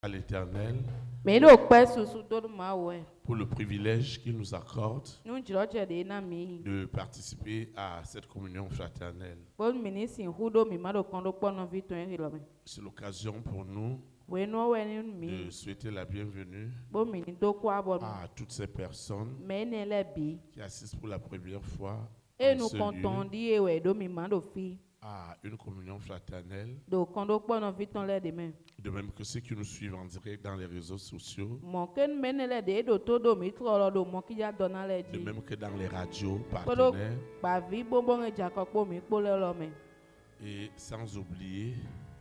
à l'Éternel Mais il opère sous tout maoué. pour le privilège qu'il nous accorde Nous disons que des nami. de participer à cette communion fraternelle. Bon ministre hudo mi mado kondo pono vito en. C'est l'occasion pour nous Bueno weni de mi. souhaiter la bienvenue Bon ministre quoi bon. à toutes ces personnes Mais ne le bi. qui assistent pour la première fois Et en nous ce comptons lieu dire ouais do mi mado fi. à une communion fraternelle, Do kondo pono vito le demain. de même que ceux qui nous suivent en direct dans les réseaux sociaux, Mon ken menele de do to do mi trolo do mon ki ya dona le de di. même que dans les radios Kodo partenaires, ba vi bonbon e jakopo mi pole lo me. et sans oublier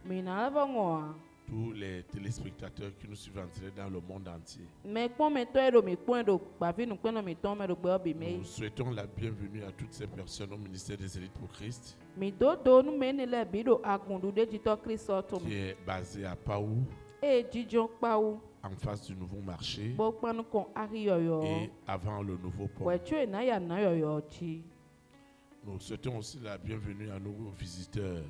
Mi na la ngoa. tous les téléspectateurs qui nous suivent en direct dans le monde entier. Mais quand me to do mi point do ba vi nu point mi ton me do gbe obi me. Nous souhaitons la bienvenue à toutes ces personnes au ministère des élites pour Christ, Mi do nu menele bi do agundu de jito Kristo to qui mi. est basé à Paou, E jijon pa ou. en face du nouveau marché Bo panu kon ari yoyo. et avant le nouveau pont. We tue na ya na yoyo chi. Nous souhaitons aussi la bienvenue à nos visiteurs,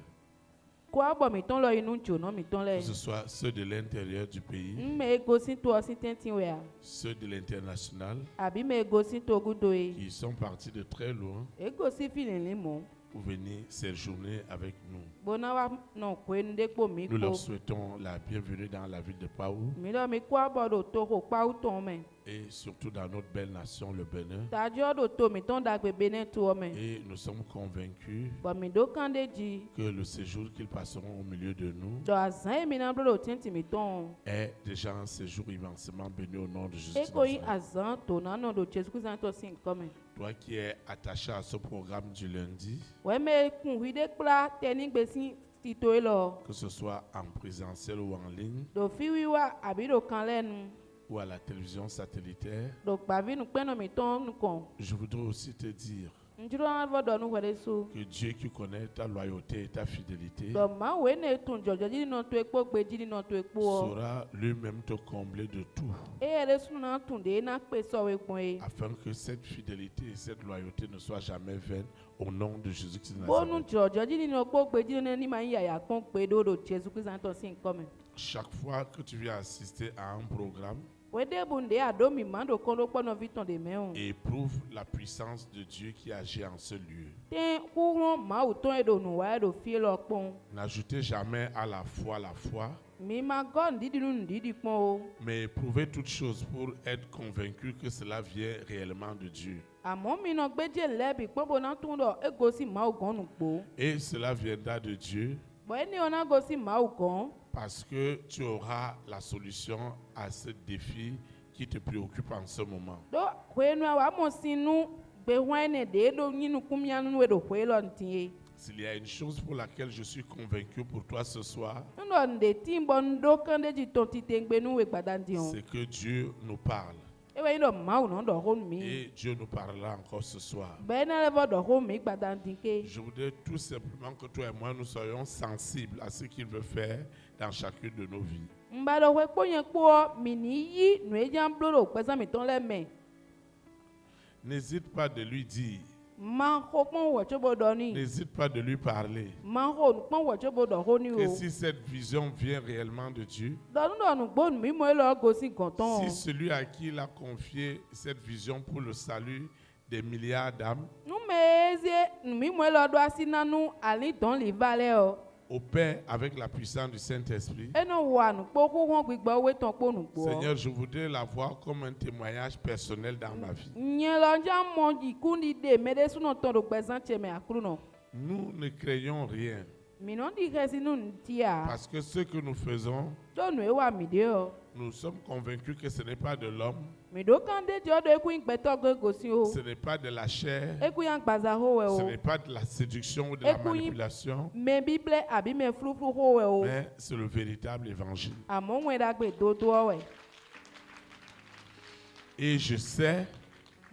Kwa bo mi ton lo inu jo no mi ton le. que ce soit ceux de l'intérieur du pays, Me go sin to sin tentin we a. ceux de l'international, Abi me go sin to gudo e. qui sont partis de très loin E go si filin li mo. pour venir séjourner avec nous. Bona wa no ko en de po mi Nous leur ko. souhaitons la bienvenue dans la ville de Paou Mi lo mi kwa bo do to ko pa ou ton me. et surtout dans notre belle nation, le Bénin. Ta jo do to mi ton da gbe benen to me. Et nous sommes convaincus Bo mi do kande ji. que le séjour qu'ils passeront au milieu de nous Do azan e mi na do tenti mi ton. est déjà un séjour immensement béni au nom de Jésus. E de ko yin Nazareth. azan to na no do Jesus Christ to sin come. Toi qui es attaché à ce programme du lundi, Ouais mais kun wi de kpla teni gbe sin tito e lo. que ce soit en présentiel ou en ligne Do fi wi wa abi do kan lenu. ou à la télévision satellitaire, Do gba vi nu pe no mi ton nu kon. je voudrais aussi te dire Njuro an vo do nu wede so. que Dieu qui connaît ta loyauté et ta fidélité Do ma we ne tun jojo ji no to epo gbe ji no to epo o. saura lui-même te combler de tout, E ere sunu na tun de na pe so we pon e. afin que cette fidélité et cette loyauté ne soient jamais vaines au nom de Jésus-Christ de Bo nu Nazareth. jojo ji no po gbe ji no ni ma ya ya kon pe do do Jesus Christ to sin come. Chaque fois que tu viens assister à un programme, Wede bunde ado mi mando kondo pono viton de meon. éprouve la puissance de Dieu qui agit en ce lieu. Ten kuron ma u ton edo nu wa edo fie lo pon. N'ajoutez jamais à la foi, Mi ma god ndidi nu ndidi pon o. mais éprouvez toutes choses pour être convaincu que cela vient réellement de Dieu. Àmọ́ mi náà gbé díẹ̀ lẹ́bi pọ́nbó náà tún lọ ego sí màá gan nù gbó. Et cela viendra de Dieu Bọ̀ ẹni ọ̀nà go sí màá gan. parce que tu auras la solution à ce défi qui te préoccupe en ce moment. Dó hwenu àwọn amọ̀ sínú gbé wọ́n ẹni dé do yínu kúmíà nínú èdò hwé lọ ntì yé. S'il y a une chose pour laquelle je suis convaincu pour toi ce soir, Nínú ọ̀nà tí ń bọ̀ ndó kàndéjì tó ti tẹ̀ ń gbé níwèé gbàdá ntì hàn. c'est que Dieu nous parle. Ewé yín lọ màá náà dọ̀ hó mi. Et Dieu nous parlera encore ce soir. Bẹ́ẹ̀ náà lẹ́fọ̀ dọ̀ hó mi gbàdá ntì ké. Je voudrais tout simplement que toi et moi, nous soyons sensibles à ce qu'il veut faire dans chacune de nos vies. Mbàdọ̀ hwé kpóyè kpó mi ní yí nù éjà ń blódò pẹ́sẹ́ mi tán lẹ́mẹ̀. N'hésite pas de lui dire, Máa hó pọ́n wọ̀ tó bó dọ̀ ní. n'hésite pas de lui parler. Máa hó pọ́n wọ̀ tó bó dọ̀ hó ní Et o. si cette vision vient réellement de Dieu, Dọ̀nùdọ̀nù gbóònù mímọ́ ẹ lọ gòsì gàntán. si celui à qui il a confié cette vision pour le salut des milliards d'âmes Númẹ̀ẹ́sẹ̀ mímọ́ ẹ lọ dọ́ sí nánú àlídàn lè balẹ̀ ọ. opère avec la puissance du Saint-Esprit, Ẹnu wà nùpọ̀ kó wọ́n gbígbọ́ owó tán pọ̀ nùpọ̀. Seigneur, je voudrais l'avoir comme un témoignage personnel dans ma vie. Nyẹ lọ́jà mọ ìkúni dè mẹ́dẹ́sùnà tán ló gbẹ̀sán tẹ̀mẹ̀ àkúrò náà. Nous ne craignons rien Mìíràn dì kẹ́sì nù tí a. parce que ce que nous faisons, Tónù ẹ wà mìdé ọ. nous sommes convaincus que ce n'est pas de l'homme, Mìdó kàndé jẹ́ ọdọ ekú ìgbẹ́tọ̀ gbé gòsì o. ce n'est pas de la chair, Ekú yà ń gbàzà hó wẹ̀ ce o. n'est pas de la séduction ou de la Écoute, manipulation, Mẹ bíblẹ̀ àbí mẹ fúrufúru hó wẹ̀ o. mais c'est le véritable évangile. Àmọ́ wọn dàgbé dódó ọ̀wẹ̀. Et je sais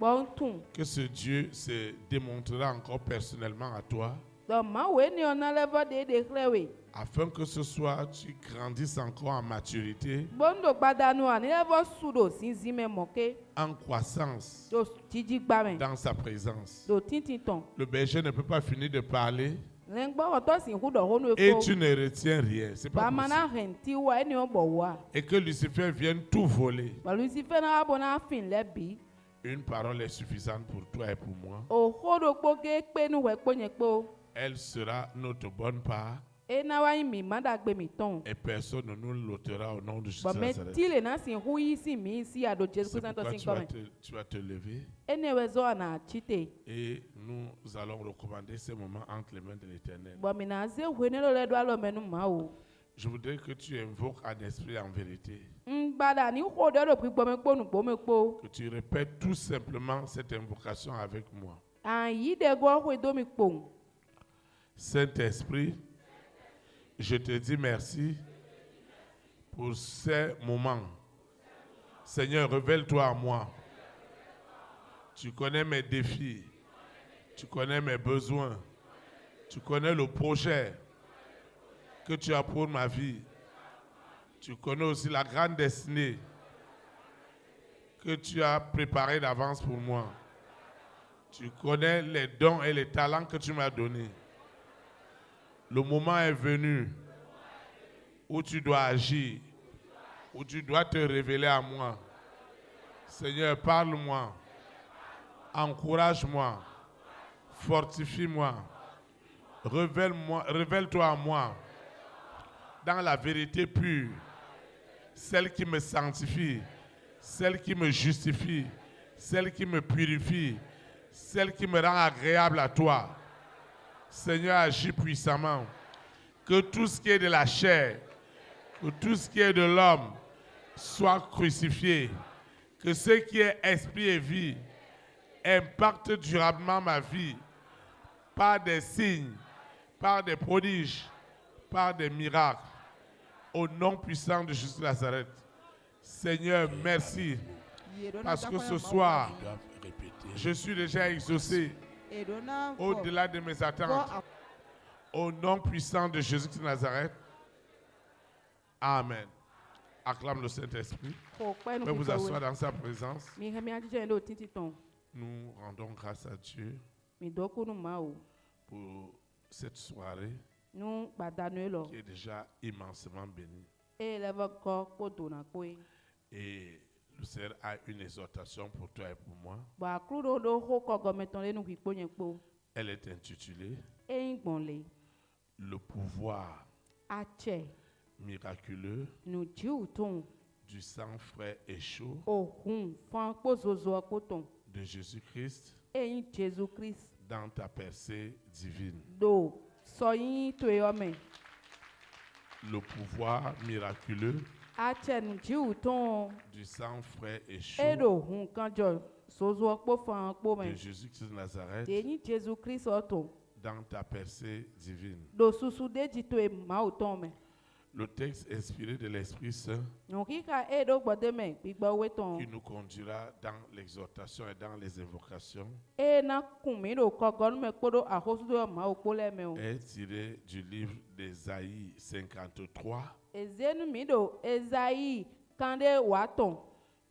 Gbọ́n tún. que ce Dieu se démontrera encore personnellement à toi, Dọ̀máwé ni ọ̀nà lẹ́fọ̀ déédéé xlẹ̀wé. afin que ce soir tu grandisses encore en maturité, Gbọ́ndò gbadanu àní lẹ́fọ̀ sùdò sí zimẹ̀ mọ̀ké. en croissance Dò jíjí gbàmẹ̀. dans sa présence. Dò títí tàn. Le berger ne peut pas finir de parler lengba oto si hu do honu et efo tu ne retiens rien. C'est pas ba mana possible. henti wa eni obo wa Et que Lucifer vienne tout voler. ba Lucifer na abona fin lebi Une parole est suffisante pour toi et pour moi. o hodo kpoge pe nu we kponye kpo Elle sera notre bonne part e na wa mi mada gbe mi ton et personne ne nous l'ôtera au nom de Jésus ba de me Nazareth. tile na si hu yi si mi si ado Jésus C'est Christ pourquoi to sin come tu vas te lever ene we zo na chite et nous allons recommander ces moments entre les mains de l'Éternel. ba mi na ze hu ne lo le do alo menu ma o Je voudrais que tu invoques un esprit en vérité. ngbada ni ho do do gbo me kpo nu gbo me kpo Que tu répètes tout simplement cette invocation avec moi. an yi de go ho do mi kpo Saint-Esprit, je te dis merci pour ces moments. Seigneur, révèle-toi à moi. Tu connais mes défis. Tu connais mes besoins. Tu connais le projet que tu as pour ma vie. Tu connais aussi la grande destinée que tu as préparée d'avance pour moi. Tu connais les dons et les talents que tu m'as donnés. Le moment est venu où tu dois agir, où tu dois te révéler à moi. Seigneur, parle-moi, encourage-moi, fortifie-moi, révèle-toi à moi dans la vérité pure, celle qui me sanctifie, celle qui me justifie, celle qui me purifie, celle qui me rend agréable à toi. Seigneur, agis puissamment. Que tout ce qui est de la chair, que tout ce qui est de l'homme soit crucifié. Que ce qui est esprit et vie impacte durablement ma vie par des signes, par des prodiges, par des miracles. Au nom puissant de Jésus de Nazareth. Seigneur, merci. Parce que ce soir, je suis déjà exaucé au-delà de mes attentes. Au nom puissant de Jésus de Nazareth. Amen. Acclame le Saint-Esprit. ho pe nu Pouvez vous fi asseoir dans sa présence. mi he mi ajije ndo titi ton Nous rendons grâce à Dieu mi do ku nu ma o pour cette soirée nu gbada nu lo qui est déjà immensement bénie. e le va ko ko do na ko e Et le Seigneur a une exhortation pour toi et pour moi. ba kru do ho ko go me ton le nu fi kponye kpo Elle est intitulée e ngbon le Le pouvoir ache miraculeux nu ji ton du sang frais et chaud ohun fan kpo zozo kpo ton de Jésus-Christ e yin Jésus Christ dans ta percée divine. do so yin to e ome Le pouvoir miraculeux ache nu ji ton du sang frais et e chaud do hun kan jo zozo kpo fan kpo de me Jésus-Christ de Nazareth de yin Jésus Christ o ton dans ta percée divine. do susu de ji to e ma o ton me Le texte inspiré de l'Esprit Saint Nkika e do gbode me gbigba we ton qui nous conduira dans l'exhortation et dans les invocations e na kun mi do ko gon me kpodo ahosu do ma o kpole me o est tiré du livre d'Ésaïe 53 ezenu mi do Esaïe kande wa ton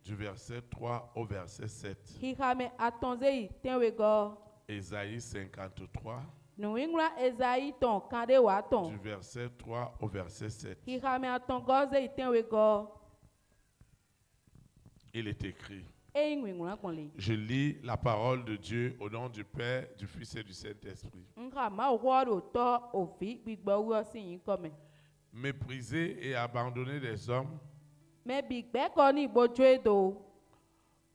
du verset 3 au verset 7. hika me atonze yi tenwe go Ésaïe 53 nu ingra Esaïe ton kande wa du ton verset 3 au verset 7. hika me aton goze yi tenwe go Il est écrit. e ingwingra konle Je lis la parole de Dieu au nom du Père, du Fils et du Saint-Esprit. nka ma o ho do to ofi gbigba wo si yin ko me Méprisé et abandonné des hommes, me bigbe ko ni bojo edo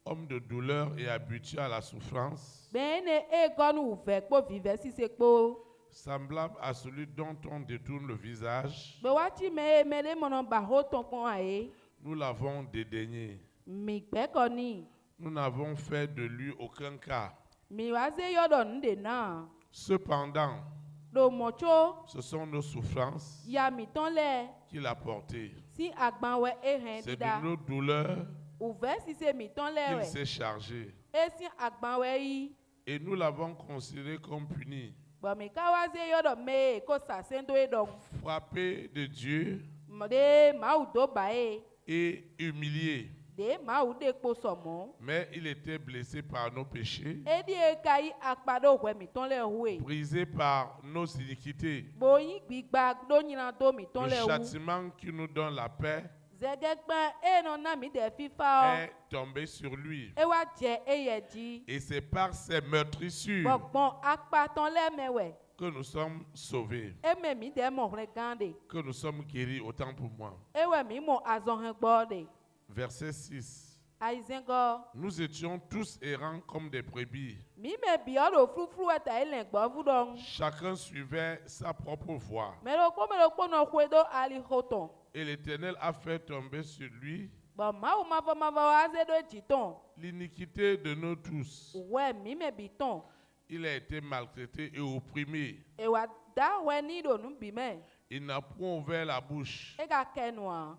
homme de douleur et habitué à la souffrance, bene e gonu uve kpo vive si se kpo semblable à celui dont on détourne le visage, be wachi me le mono ba ho ton kon ae nous l'avons dédaigné. mi gbe ko ni Nous n'avons fait de lui aucun cas. mi wa se yodo nde na Cependant, do mocho ce sont nos souffrances ya mi ton le qu'il a portées. si agbanwe e hen C'est dida de nos douleurs uve si se mi ton le qu'il we s'est chargé. e si agbanwe yi Et nous l'avons considéré comme puni, bo mi ka wa se yodo me ko sa sendo e do frappé de Dieu de ma u do ba e et humilié. de mawu de kpo sɔmɔ. mais il était blessé par nos péchés, Edi eka yi akpa ɖo wɛ mitɔn le hoe. brisé par nos iniquités. Boyi gbigba ɖo nyina do mitɔn Le le wu. châtiment qui nous donne la paix Zɛgɛgbɛ eye nɔ na mi de fifa o. est tombé sur lui. Ewa dze eye dzi. Et c'est par ses meurtrissures Gbɔgbɔn akpatɔn le me wɛ. que nous sommes sauvés, Eme mi de mɔ hlẽ gã de. que nous sommes guéris, autant pour moi. Ewɛ mi mɔ azɔhɛ gbɔ de. Verset 6. Ayizɛgɔ. Nous étions tous errants comme des brebis. Mi me biɔ ɖo fluflu eta ele gbɔ vu ɖɔ. Chacun suivait sa propre voie. Me ɖo kpɔ nɔ hoe ɖo ali xɔtɔn. Et l'Éternel a fait tomber sur lui Bɔn mawu mavɔmavɔ aze ɖo dzitɔn. l'iniquité de nous tous. Wɛ mi me bitɔn. Il a été maltraité et opprimé. Ewa da wɛ ni ɖo nu bi me. Il n'a point ouvert la bouche, Ega kɛ nua.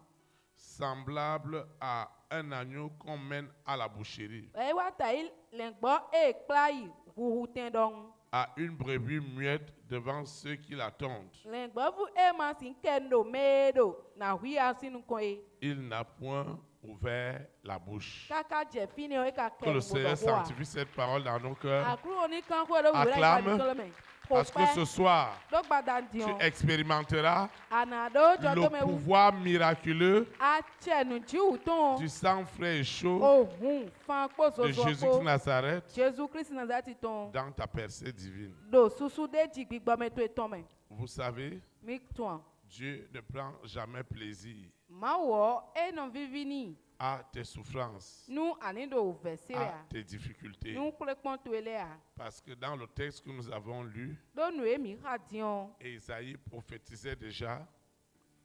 semblable à un agneau qu'on mène à la boucherie, Ewa ta yi le gbɔ eye kpla yi huhu tɛ ɖɔŋ. à une brebis muette devant ceux qui l'attendent. Le gbɔ vu ema si kɛ ɖo mee ɖo na hui asi nu kɔn ye. Il n'a point ouvert la bouche. Kaka dze fi ne o eka Que kɛ le Seigneur nu sanctifie cette parole dans nos cœurs. Akuro ni kan ko ɖo wura yi Acclame, ba mi tɔlɔ me. Parce que ce soir, Ɖo gbada tu diɔn. expérimenteras Ana ɖo dzɔ le to me wu. pouvoir miraculeux Atsɛ nu dzi wu tɔn. du sang frais et chaud Ohun fan kpo de zozo Jésus de kpo. Nazareth Jésus Christ Nazareti tɔn. dans ta percée divine. Do susu de dzi gbigbɔ me to etɔn me. Vous savez, Mi tɔn. Dieu ne prend jamais plaisir Mawɔ enɔ vivi ni. à tes souffrances, Nu ani do vɛsi à ya. tes difficultés. Nu kple kpɔn to ele ya. Parce que dans le texte que nous avons lu, Ɖo nu ye mi xa diɔn. Ésaïe prophétisait déjà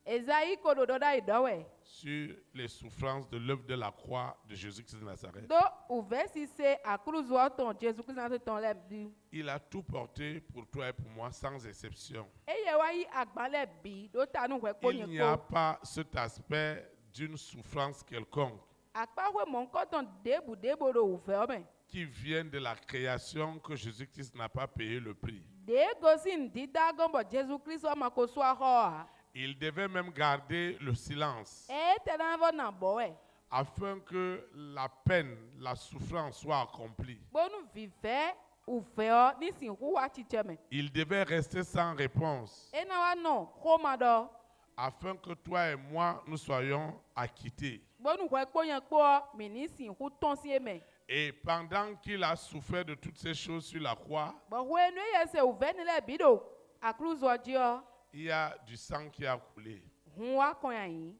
Ezayi ko ɖo ɖɔ ɖa yi dɔwɛ. sur les souffrances de l'œuvre de la croix de Jésus-Christ de Nazareth. Do uvɛ si se akruzuɔ tɔn Jésus Christ Nazareti tɔn lɛ bi. Il a tout porté pour toi et pour moi sans exception. Eye wa yi agbalẽ bi ɖo ta nu hwɛ kpo Il nye n'y a kpo. pas cet aspect d'une souffrance quelconque Akpa hwɛ mɔ ŋkɔtɔn debu debo ɖo uvɛ me. qui vient de la création que Jésus-Christ n'a pas payé le prix. De gosi ndida gɔnbɔ Jésus Christ wɔma ko so axɔ. Il devait même garder le silence Ete na vɔ na bɔwɛ. afin que la peine, la souffrance soit accomplie. Bonu vivɛ uvɛ ni si hu wa tsitsɛ me. Il devait rester sans réponse Ena wa nɔ xɔma ɖɔ. afin que toi et moi nous soyons acquittés. Bonu hwɛ kpo nye kpɔ mi ni si hu tɔn si me. Et pendant qu'il a souffert de toutes ces choses sur la croix, Bɔn hwɛ nu ye se uvɛ ni lɛ bi ɖo akruzuɔ dziɔ. il y a du sang qui a coulé. Hun wa kɔn ya yi.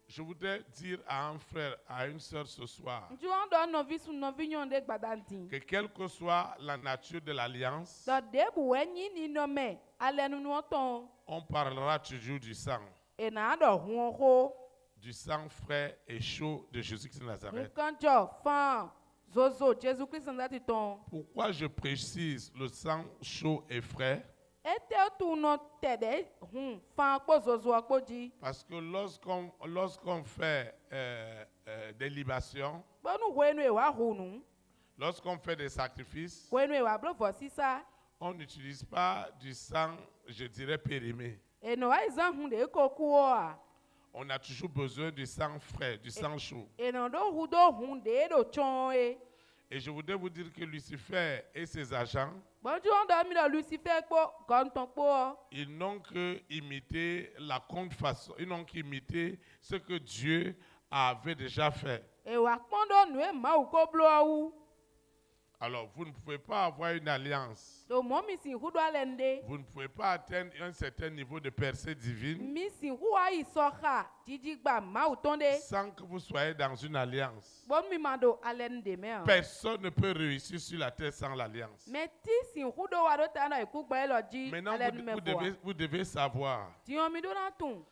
Je voudrais dire à un frère, à une sœur ce soir, Ŋutsu wɔn dɔ nɔvi su nɔvi nyɔnu ɖe gbada ŋti. que quelle que soit la nature de l'alliance, Dɔ debu wɛ nyi ni nɔmɛ alɛ nunuɔ tɔn. on parlera toujours du sang, Ena ɖɔ hun xo. du sang frais et chaud de Jésus-Christ de Nazareth. Nkanjɔ fan zozo Jésus Christ Nazareti tɔn. Pourquoi je précise le sang chaud et frais? Ete tu nɔ tɛ ɖe fan kpo zozoa kpo dzi. Parce que lorsqu'on fait des libations, Bɔnu hwɛ nu ye wa hu nu. lorsqu'on fait des sacrifices, Hwɛ nu ye wa blo vɔ sisa. on n'utilise pas du sang, je dirais, périmé. Enɔ wa yi zã hun de ko kuwɔa. On a toujours besoin du sang frais, du sang chaud. Enɔ ɖo hu do hun de ɖo tsɔn ye. Et je voudrais vous dire que Lucifer et ses agents, Bɔnju wɔn dɔ mi ɖe Lucifer kpo gɔntɔn kpo. ils n'ont que imité la contrefaçon, ils n'ont qu'imité ce que Dieu avait déjà fait. Ewa kpɔn ɖo nu ye mawu ko blo awu. Alors, vous ne pouvez pas avoir une alliance. Do mɔ mi si hu do alɛ ŋde. Vous ne pouvez pas atteindre un certain niveau de percée divine Mi si hu wa yi sɔxa dzidzigba mawu tɔn de. sans que vous soyez dans une alliance. Bɔn mi ma do alɛ ŋde mɛ. Personne ne peut réussir sur la terre sans l'alliance. Mɛ ti si hu do wa do ta na iku gbɛ lɔ dzi Maintenant, alɛ nu mɛ vous devez savoir, Tiɲɔ mi do na tun.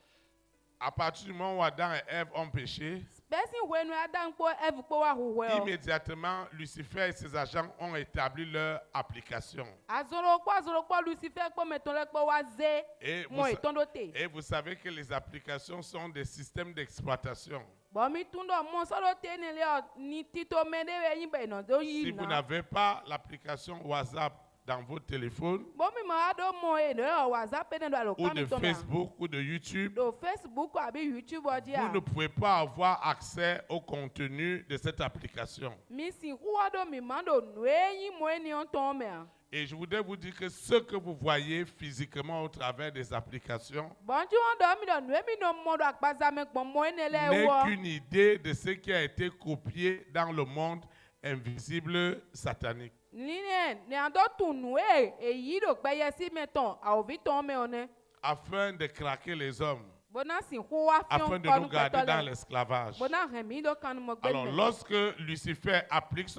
à partir du moment où Adam et Ève ont péché, Bɛsi hwɛ nu ada ŋkpɔ evu kpɔ wa hu hwɛ o. immédiatement, Lucifer et ses agents ont établi leur application. Azɔrɔ kpɔ Lucifer kpɔ mɛ tɔn lɛ kpɔ wa ze. Et vous, Mɔ etɔn do te. et vous savez que les applications sont des systèmes d'exploitation. Bɔn mi tun dɔ mɔ sɔrɔ te ne le ɔ ni tito mɛ de bɛ yin bɛ nɔ do Si yi vous na. n'avez pas l'application WhatsApp, dans votre téléphone, Bon mi ma do mo e no WhatsApp ne do alo ou kami de to me. Facebook, ou de YouTube, Do Facebook abi YouTube odi vous a. ne pouvez pas avoir accès au contenu de cette application. Mi si huwa do mi mando nwenyi mo eni on to me a. Et je voudrais vous dire que ce que vous voyez physiquement au travers des applications Bonjour, on dort, mi donne, mi non mon doit pas à me comme moi ne n'est le qu'une idée de ce qui a été copié dans le monde invisible satanique. Nine, ne ando tunu e yido gbe yesi meton, a ovi ton me one. Afin de craquer les hommes, Bona si huwa afin fion de nous garder dans l'esclavage. Bona remi do kan mo gbe. Alors, lorsque Lucifer applique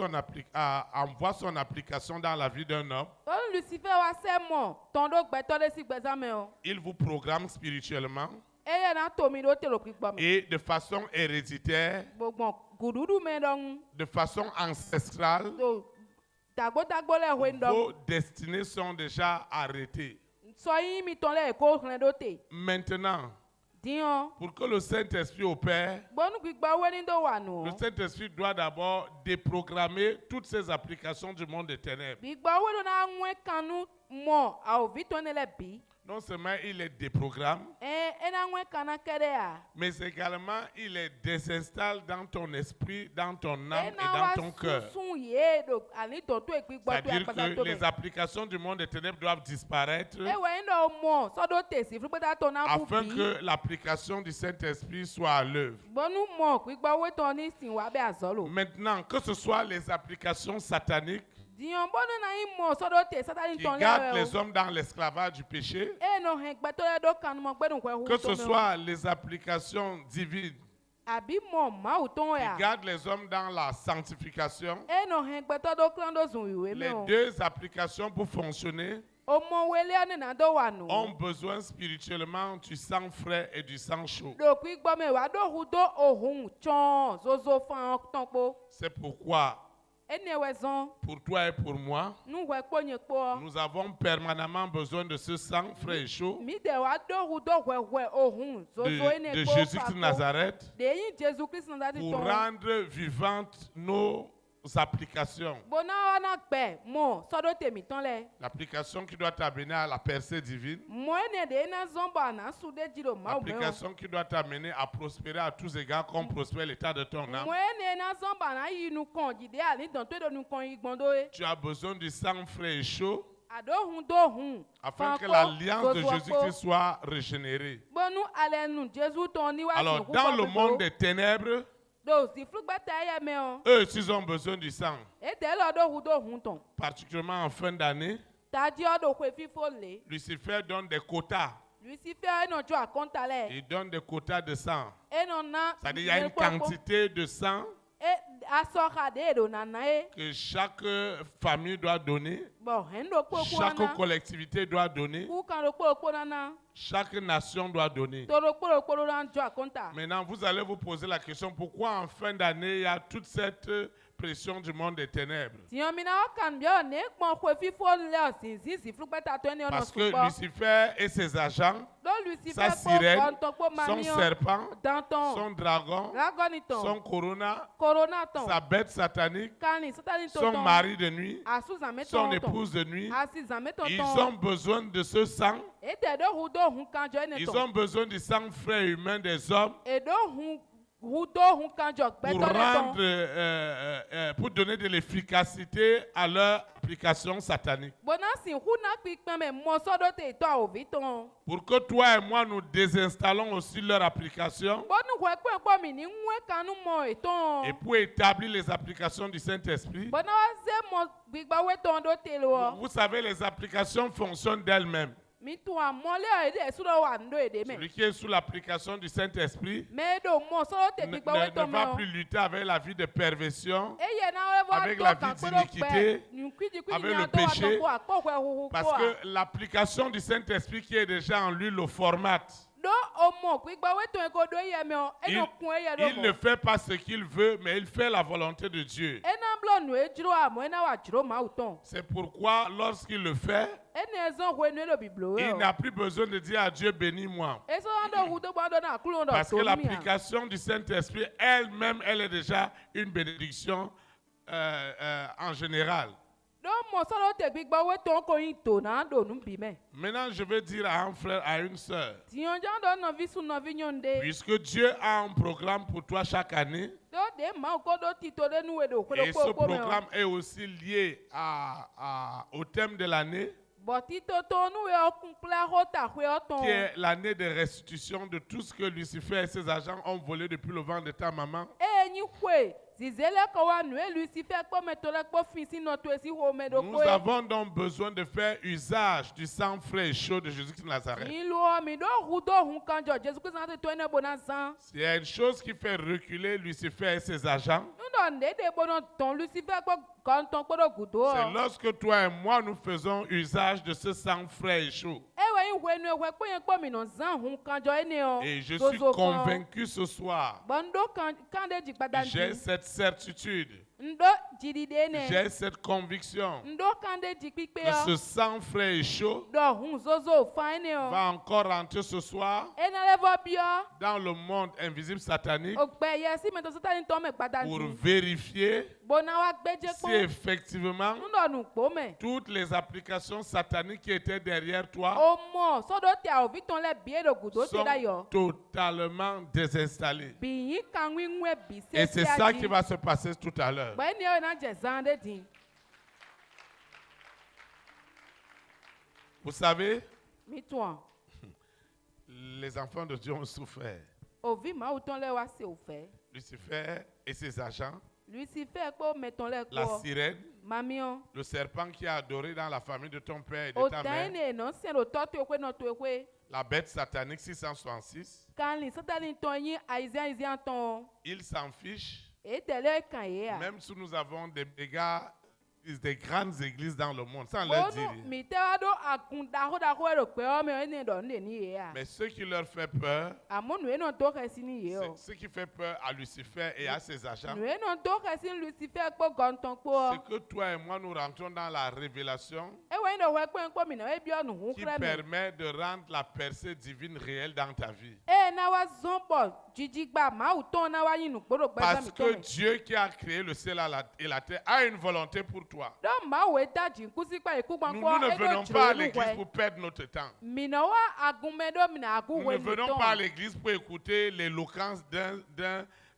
envoie son application dans la vie d'un homme, On Lucifer wa se mo, ton do gbe to le si gbe zame o. il vous programme spirituellement Eye na to mi do te lo pikpo me. et de façon héréditaire, Gbogbo gududu me don de façon ancestrale. do dagbo le hwe ndon. Vos destinées sont déjà arrêtées. So yi mi ton le ko hlen do te. Maintenant, Dion, pour que le Saint-Esprit opère, bonu pikpo we ni do wa no. le Saint-Esprit doit d'abord déprogrammer toutes ces applications du monde des ténèbres. Pikpo we do na nwe kanu mo, a ovi ton le bi. Non seulement il les déprogramme, Na nwe kana kede a. mais également il les désinstalle dans ton esprit, dans ton âme et Na dans ton cœur. sun ye do ani ton to ekpi gbo to C'est-à-dire apasa que to les me. applications du monde des ténèbres doivent disparaître E we ndo mo, so do te si flu ta to na ku afin bi. que l'application du Saint-Esprit soit à l'œuvre. Bonu mo pikpo we ton ni sin wa be azolo. Maintenant, que ce soit les applications sataniques Dion bonu na yi mo so do te satani qui ton gardent le. les hommes dans l'esclavage du péché, No hen gbe to le do kan mo gbe dun kwe hu que to ce me. soit les applications divines Abi mo ma u ton qui ya. gardent les hommes dans la sanctification, No hen gbe to do klan do zun iwe me les o. deux applications pour fonctionner O mo wele ani na do wa no. ont besoin spirituellement du sang frais et du sang chaud. Do pikpo me wa do hu do ohun chon zozo fan ton po. C'est pourquoi, Ene wezon, pour toi et pour moi, nous ouais ponye po. nous avons permanemment besoin de ce sang frais et chaud Mi de wa do hu do ouais ohun zozo ene de po. Jésus-Christ de Nazareth De yin Jésus Christ Nazareth pour ton. rendre vivantes nos applications. Bona wana gbe mo so do temi ton le. L'application qui doit t'amener à la percée divine. Mo ene de na zomba na su de jiro ma o me. L'application qui doit t'amener à prospérer à tous égards comme prospère l'état de ton âme. Mo ene na zomba na yi nu kon jide ani don to do nu kon igbondo e. Tu as besoin du sang frais et chaud Ado hun do hun. afin que l'alliance de Jésus-Christ soit régénérée. Bonu ale nu Jésus ton ni wa Alors, dans le monde des ténèbres, do si flugba ta ya me o. eux aussi ont besoin du sang, E de lo do hu do hun ton. particulièrement en fin d'année. Ta di o do kwe fifo le. Lucifer donne des quotas. Lucifer eno jo akonta le. Il donne des quotas de sang. Eno na. C'est-à-dire qu'il y a une quantité de sang Asoka de do nana e. que chaque famille doit donner, Bon, hendo po chaque nana. collectivité doit donner, Ku kan do po nana. chaque nation doit donner. To do po nan jo akonta. Maintenant, vous allez vous poser la question, pourquoi en fin d'année, il y a toute cette pression du monde des ténèbres? Ti yo mina o kan bio ne pon kwe fifo le sin si flugba ta to ene ono Parce que supo. Lucifer et ses agents, Do Lucifer sa po sirène, konton po son mami o. serpent, Danton. son dragon, Ragoniton. son corona, Corona ton. sa bête satanique, Kani satani ton. son mari de nuit, Asu zame son ton. épouse de nuit, Asi zame ton. ils ont besoin de ce sang. E te do hu do hun kan jo ene Ils ton. ont besoin du sang frais et humain des hommes E do hu do hun kan jo gbe pour to le ton. rendre, pour donner de l'efficacité à leur application satanique. Bona si hu na pikpe me mo so do te to o viton. Pour que toi et moi nous désinstallons aussi leur application Bonu kwe kwe po mi ni nwe kanu mo e ton. et pour établir les applications du Saint-Esprit. Bona wa se mo gbigba we ton do te lo. Vous savez, les applications fonctionnent d'elles-mêmes. Mi tu amole e de su do wa ndo e de me. Celui qui est sous l'application du Saint-Esprit Me do mo so te ne gbigba we ton me. va plus lutter avec la vie de perversion, E ye na we avec wa la to kan vie pe do d'iniquité, pe. Ni kwiji avec kwiji le na to wa péché, ton ko akpo kwe hu parce que l'application du Saint-Esprit qui est déjà en lui le formate. do omo gbigba we ton e ko do ye me o. E no kun e ye do Il mo. ne fait pas ce qu'il veut, mais il fait la volonté de Dieu. E na blo nu e jiro amo e na wa jiro ma u ton. C'est pourquoi, lorsqu'il le fait, E ne zon we nu e do biblo e. il n'a plus besoin de dire à Dieu, bénis-moi. E so do hu do ba do na kulo do Parce que to mi a. l'application du Saint-Esprit elle-même, elle est déjà une bénédiction en général. do mo solo te gbigba we ton ko yin to na do nu bi me. Maintenant, je vais dire à un frère, à une sœur, Ti on jan do no vi su no vi nyonde. puisque Dieu a un programme pour toi chaque année, Do de ma ko do ti to de nu we do ko et do ce ko me. programme est aussi lié au thème de l'année, Bo ti to to nu we o kun pla ho ta we o ton. qui est l'année de restitution de tout ce que Lucifer et ses agents ont volé depuis le ventre de ta maman. E nyi kwe. Zizele ko wa nu e Lucifer ko me to le ko fin si no to esi ho me do Nous ko. avons donc besoin de faire usage du sang frais et chaud de Jésus-Christ de Nazareth. Ni lo mi do hu do hun kan jo Jesus Christ na te to ene bona san. S'il y a une chose qui fait reculer Lucifer et ses agents, Nu do nde de bono ton Lucifer ko kan ton ko do gudo. c'est lorsque toi et moi nous faisons usage de ce sang frais et chaud. Ewe yin hwe nu hwe ko yen ko mi no zan hun kan jo ene o. Et je suis convaincu ce soir, Bondo kan de jikpada j'ai ndi. cette certitude, Ndo jidide ne. j'ai cette conviction Ndo kan de jikpipe que ce o. sang frais et chaud Do hun zozo fa ene o. va encore rentrer ce soir Ena le vo bio. dans le monde invisible satanique O gbe ye si me to sota ni to me pada pour ndi. vérifier Bona wa gbeje si pon. effectivement Ndo nu po me. toutes les applications sataniques qui étaient derrière toi O mo so do te o vi ton le bie do gudo te sont da yo. totalement désinstallées. Bi yin kan wi nwe bi se. Et c'est ça qui va se passer tout à l'heure. Ba ni o na je zan de din. Vous savez, Mi ton. les enfants de Dieu ont souffert. O vi ma o ton le wa se o fe. Lucifer et ses agents, Lucifer ko meton le la ko. sirène, Mamion. le serpent qui a adoré dans la famille de ton père et de O ta mère, taine non se lo to to kwe no to kwe. la bête satanique 666, Kan li satani ton yin aizian ton. ils s'en fichent, E tele kan ye a. même si nous avons des grandes églises dans le monde, sans leur dire. Bonu mi te wa do akun da ho e do pe o me ene do ne ni ye a. Mais ce qui leur fait peur, Amonu e no to ke si ni ye o. ce qui fait peur à Lucifer et à ses agents, Nu e no to ke si Lucifer ko gonton ko. c'est que toi et moi nous rentrons dans la révélation E we ndo we kwen ko mi na e bi onu hu qui kre me. permet de rendre la percée divine réelle dans ta vie. E na wa zombo jijigba ma u ton na wa yin nu gboro gbe Parce mi que to. Dieu qui a créé le ciel et la terre a une volonté pour toi. Do ma we ta jin kusi pa iku gban Nous, ko nous ne e do venons pas à jiro l'église nu pour perdre notre temps. mi na wa agunme do mi na agun Nous we ne mi venons ton. pas à l'église pour écouter l'éloquence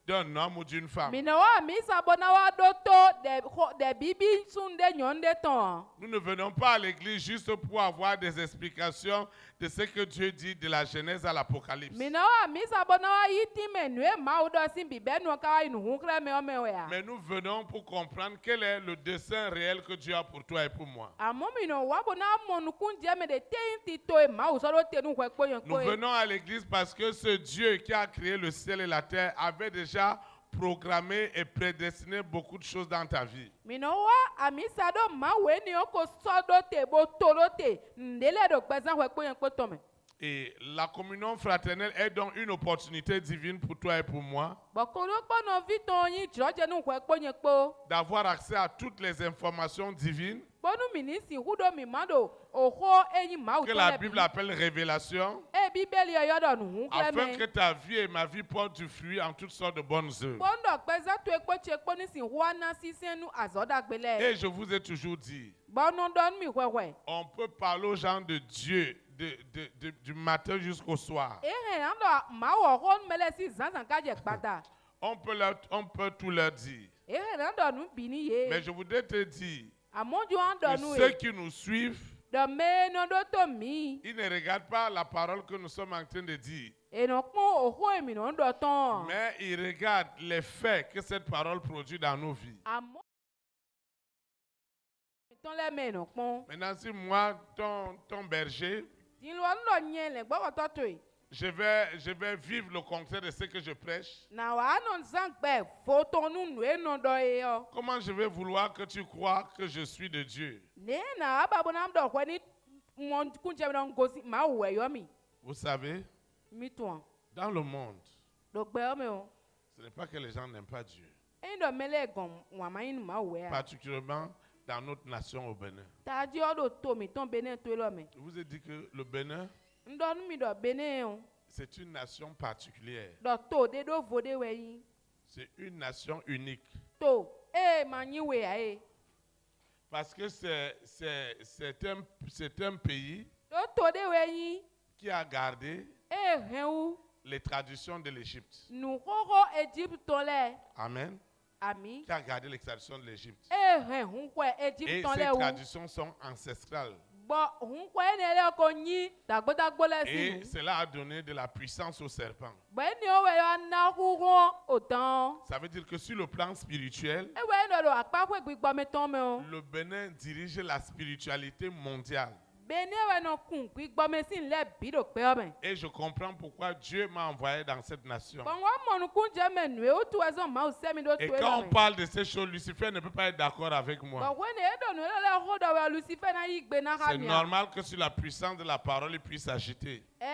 d'un homme ou d'une femme. Mi na wa mi sabo na wa do to de bibi sun de nyon de ton. Nous ne venons pas à l'église juste pour avoir des explications de ce que Dieu dit de la Genèse à l'Apocalypse. Mi na wa mi sabo na wa yiti me nu e ma u do sin bi be nu ka wa inu hu kre me o me we a. Mais nous venons pour comprendre quel est le dessein réel que Dieu a pour toi et pour moi. Amo mi no wa bo na mo nu kun je me de te ti to e ma u so do te nu hwe po yen Nous ko e. venons à l'église parce que ce Dieu qui a créé le ciel et la terre avait déjà programmé et prédestiné beaucoup de choses dans ta vie. Mi no wa ami sa do ma we ni o ko so do te bo to do te ndele do gbezan hwe po yen ko to me. Et la communion fraternelle est donc une opportunité divine pour toi et pour moi Bo ko do po no vi ton yin jo je nu hwe po yen ko. d'avoir accès à toutes les informations divines Bonu mi ni si hu do mi ma do oho eyin ma u que to la le Bible bi. appelle révélation, E bibeli yo do nu hu kre afin que me. ta vie et ma vie portent du fruit en toutes sortes de bonnes œuvres. Bondo gbezan to e po che po ni si hu ana si senu azoda gbele. Et je vous ai toujours dit, Bonu don mi hwe. on peut parler aux gens de Dieu du matin jusqu'au soir. Ehe ando ma wo ho mele si zanzan ka je gbada. On peut tout leur dire. Ehe ando nu bi ni ye. Mais je voudrais te dire Amonju ando que nu ceux e. qui nous suivent, Do me no do to mi. ils ne regardent pas la parole que nous sommes en train de dire, E no pon oho emi no do ton. mais ils regardent les faits que cette parole produit dans nos vies. Amo ton le me no pon. Maintenant, si moi, ton berger, Tin lo ndo nye le gbo to to e. je vais vivre le contraire de ce que je prêche, Na wa no zan gbe fo ton nu nu e no do e yo. comment je vais vouloir que tu crois que je suis de Dieu? Ne na ababo na mdo hwe ni mon kunje na ngosi ma we yo mi. Vous savez, Mi ton. dans le monde, Do gbe o me o. ce n'est pas que les gens n'aiment pas Dieu, E do mele gon wa ma yin ma we a. particulièrement dans notre nation au Bénin. Ta di o do to mi ton bene to lo me. Je vous ai dit que le Bénin, Ndo nu mi do bene o. c'est une nation particulière. Do to de do vode we yin. C'est une nation unique. To e ma yin we a e. Parce que c'est un pays Do to de we yin. qui a gardé E hen wu. les traditions de l'Égypte. Nu koko Egypt to le. Amen. Ami. Qui a gardé les traditions de l'Égypte. E hen hun kwe Et Egypt to ces le wu. traditions sont ancestrales. Bo hun kwe ne le ko yin. Dagbo le Et si. cela a donné de la puissance au serpent. Bo ni o we yo na huron otan. Ça veut dire que sur le plan spirituel, E we no do apa kwe gbigbo me ton me o. le Bénin dirige la spiritualité mondiale. Bene we no kun gbigbo me sin le bi do pe o me. Et je comprends pourquoi Dieu m'a envoyé dans cette nation. Bon wa mo nu kun je me nu e o tu ezon ma o se mi do tu Et e quand me. on parle de ces choses, Lucifer ne peut pas être d'accord avec moi. Bon we ne e do nu le ho do we Lucifer na yi gbe na ha C'est mi. normal que sur la puissance de la parole, il puisse agiter. E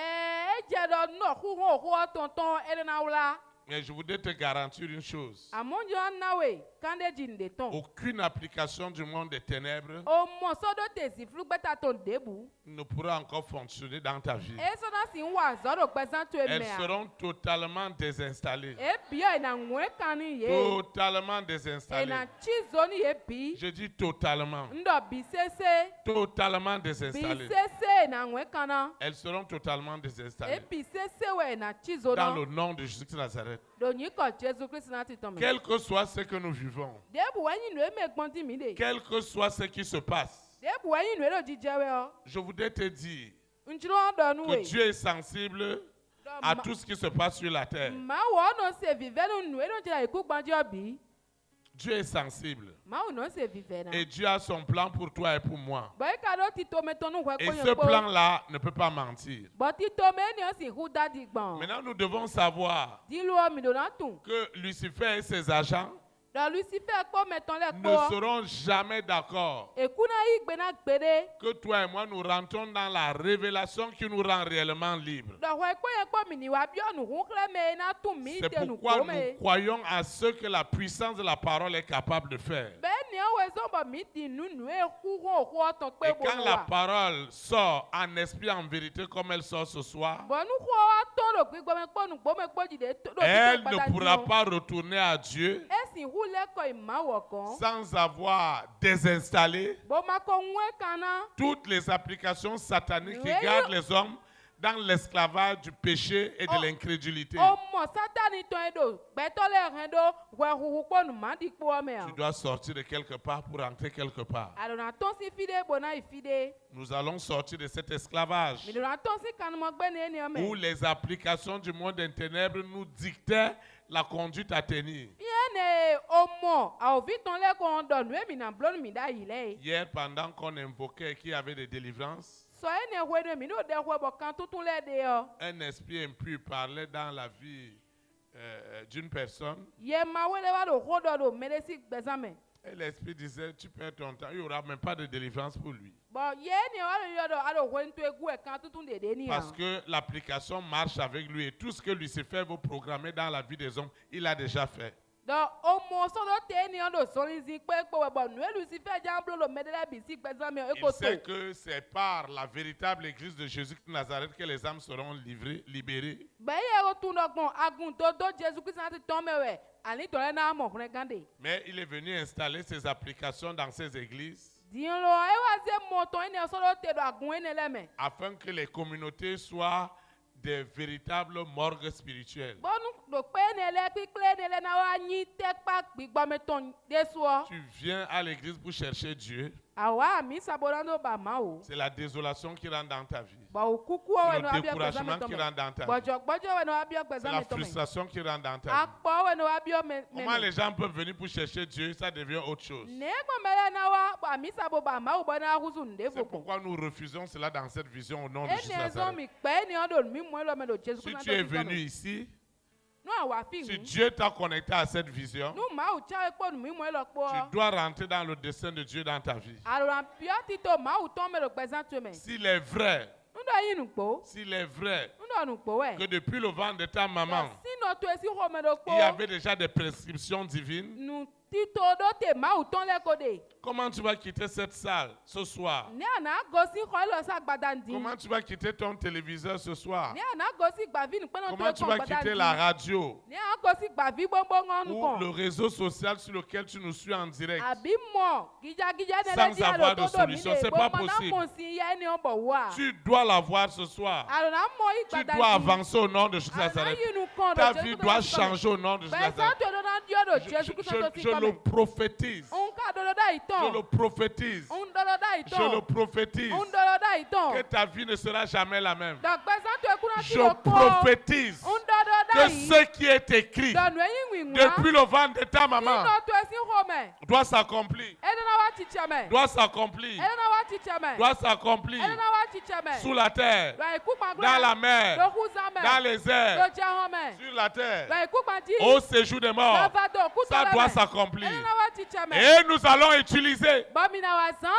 je do no huron ho tonton e na wula. Mais je voudrais te garantir une chose. Amonjo na we kande jinde ton. Aucune application du monde des ténèbres O mo so do te si flugbeta ton debu. ne pourra encore fonctionner dans ta vie. E so na si wa zo do gbesan tu e Elles me a. seront totalement désinstallées. E bi o na nwe kan ni ye. Totalement E désinstallées. na chizo ni ye bi. Je dis totalement. Ndo bi sese. Totalement Bi désinstallées. sese na nwe kana. Elles seront totalement E désinstallées. bi sese we na chizo Dans no. le nom de Jésus de Nazareth. Do nyi ko Jésus Christ na ti ton me. Quel que soit ce que nous vivons, Debu we nyi nu e me gbon ti mi de. quel que soit ce qui se passe, Debu we nyi nu e do jije we o. je voudrais te dire Nchiro do nu que we. Dieu est sensible à tout ce qui se passe sur la terre. Ma wo no se vive no nu e do jira iku gbanjo bi. Dieu est sensible. Ma wo no se vive na. Et Dieu a son plan pour toi et pour moi. Boy ka do ti to me ton nu we Et ko ce yen po. plan-là ne peut pas mentir. But ti to me ni o si hu dadi gbon. Maintenant, nous devons savoir Di lu o mi do na tun. que Lucifer et ses agents Do Lucifer ko me ton le ne ko. seront jamais d'accord Eku na yi gbe na gbede. que toi et moi nous rentrons dans la révélation qui nous rend réellement libres. Do we ko yen ko mi ni wa bi o nu hu kle me na tun mi C'est te nu pourquoi ko nous me. croyons à ce que la puissance de la parole est capable de faire. Ben ni o we zo bo mi ti nu nu e hu ho ton pe Et bo quand la wa. parole sort en esprit, en vérité, comme elle sort ce soir, Bon nu ho wa ton lo gbigbo me po nu gbo me po jide do elle ne pourra pas retourner à Dieu Esi hu le ko ima wo kan. sans avoir désinstallé Bo ma ko nwe kana. toutes les applications sataniques qui Oui. gardent les hommes dans l'esclavage du péché et de Oh. l'incrédulité. O mo satani ton e do. Gbe to le ren do we hu po nu ma di po me a. Tu dois sortir de quelque part pour entrer quelque part. Alona ton si fide bo na ifide. Nous allons sortir de cet esclavage Mi do na ton si kan mo gbe ne ni o où me. les applications du monde des ténèbres nous dictaient la conduite à tenir. Yene o mo a o vi ton le ko do nu e mi na blon mi da yi le. Hier, pendant qu'on invoquait qu'il y avait des délivrances, So e ne hwe de mi do de hwe bo kan tutun le de yo. un esprit impur parlait dans la vie d'une personne. Ye ma wele wa do ho do me de si gbezan me. Et l'esprit disait, tu perds ton temps, il n'y aura même pas de délivrance pour lui. Bon, ye ni wa do yo do a do hwe ntu egu e kan tutun de ni a. Parce que l'application marche avec lui et tout ce que Lucifer veut programmer dans la vie des hommes, il a déjà fait. Donc, au moins, so do te ni on do so ni zi pe po we bo nu e Lucifer jamblo lo me de la bi si gbezan me e ko Il sait to. que c'est par la véritable église de Jésus de Nazareth que les âmes seront libérées. Be ye o tun do gbon agun do Jésus Christ na ti ton me we. Ani to le na mo fun gande. Mais il est venu installer ses applications dans ces églises Dion lo e wa ze mo ton ni so do te do agun e ne le me. afin que les communautés soient des véritables morgues spirituelles. Bonu do pe ne le pikle ne le na wa yin te pa gbigbo me ton de so. Tu viens à l'église pour chercher Dieu. Awa mi saborando ba ma o. C'est la désolation qui rentre dans ta vie. Ba o kuku o C'est we no le abia gbezan me découragement to qui me. rentre dans ta vie. Bojo we no abia C'est gbezan la me to me. frustration qui rentre dans ta vie. Akpo we no abia me. Comment les gens peuvent venir pour chercher Dieu, ça devient autre chose. Ne ko mele na wa ba mi sabo ba ma o bo na huzu nde C'est fo. pourquoi nous refusons cela dans cette vision au nom de Jésus Ene zo Nazareth. mi pe ni o do mi mo lo me do Jésus Si Christ tu es venu ici, no awa fi si hu. Dieu t'a connecté à cette vision, Nu ma o cha po nu mi mo lo po. tu dois rentrer dans le dessein de Dieu dans ta vie. Aloran pio ti to ma o ton me lo gbezan tu me. S'il est vrai, Nu do yin nu po. s'il est vrai Nu do nu po we. que depuis le ventre de ta maman, Si no to esi ho me do po. il y avait déjà des prescriptions divines, Nu ti to do te ma u ton le ko de. Comment tu vas quitter cette salle ce soir? Ni ana gosi ko lo sa gbadandi. Comment tu vas quitter ton téléviseur ce soir? Ni ana gosi gbavi ni peno to Comment tu vas quitter la radio Ni ana gosi gbavi gbogbo ngonu ou le kon. réseau social sur lequel tu nous suis en direct? Abi mo gija ne Sans le di avoir alo de to do mi solution, le c'est bo pas mo na possible. mo si ye ni o bo wa. Tu dois l'avoir ce soir. Alo na mo i Tu gbadandi. dois avancer au nom de Jésus de Ana Nazareth. yi nu kon do Ta Jesu vie Kristo doit si come. changer au nom de Jésus de Bẹ̀sán Nazareth. tó dọ́dọ́ di ọ̀dọ̀ Jésù Kristo tó ti Je le kọ́mẹ̀. prophétise. Òun ká dọ́dọ́ dá Je ìtàn. le prophétise. Òun dọ́dọ́ dá Je le ìtàn. prophétise. Òun dọ́dọ́ dá Que ìtàn. ta vie ne sera jamais la même. Dọ̀gbẹ́sán tó ekú náà ti Je lò kó. prophétise Òun dọ́dọ́ dá que yìí. ce qui est écrit Dọ̀nù eyín wìwá. depuis le ventre de ta maman Nínú tó ẹsìn homẹ̀. doit s'accomplir. Ẹni náà wá ti tiẹ̀ mẹ̀. Doit s'accomplir. Ẹni náà wá ti tiẹ̀ mẹ̀. Doit s'accomplir Ẹni náà wá ti tiẹ̀ mẹ̀. sous la terre, Lọ ikú dans pàgbọ́. la mer, Lókù sámẹ̀. dans les Ló airs, jẹ́ homẹ̀. sur la terre, Lọ ikú pàdí. au séjour des morts. Lọ́fàdọ̀ òkú Ça tọ́lẹ̀ doit mẹ̀. s'accomplir. Ẹni náà wá ti tiẹ̀ mẹ̀. Et nous allons utiliser Bọ́mìnà wà zán.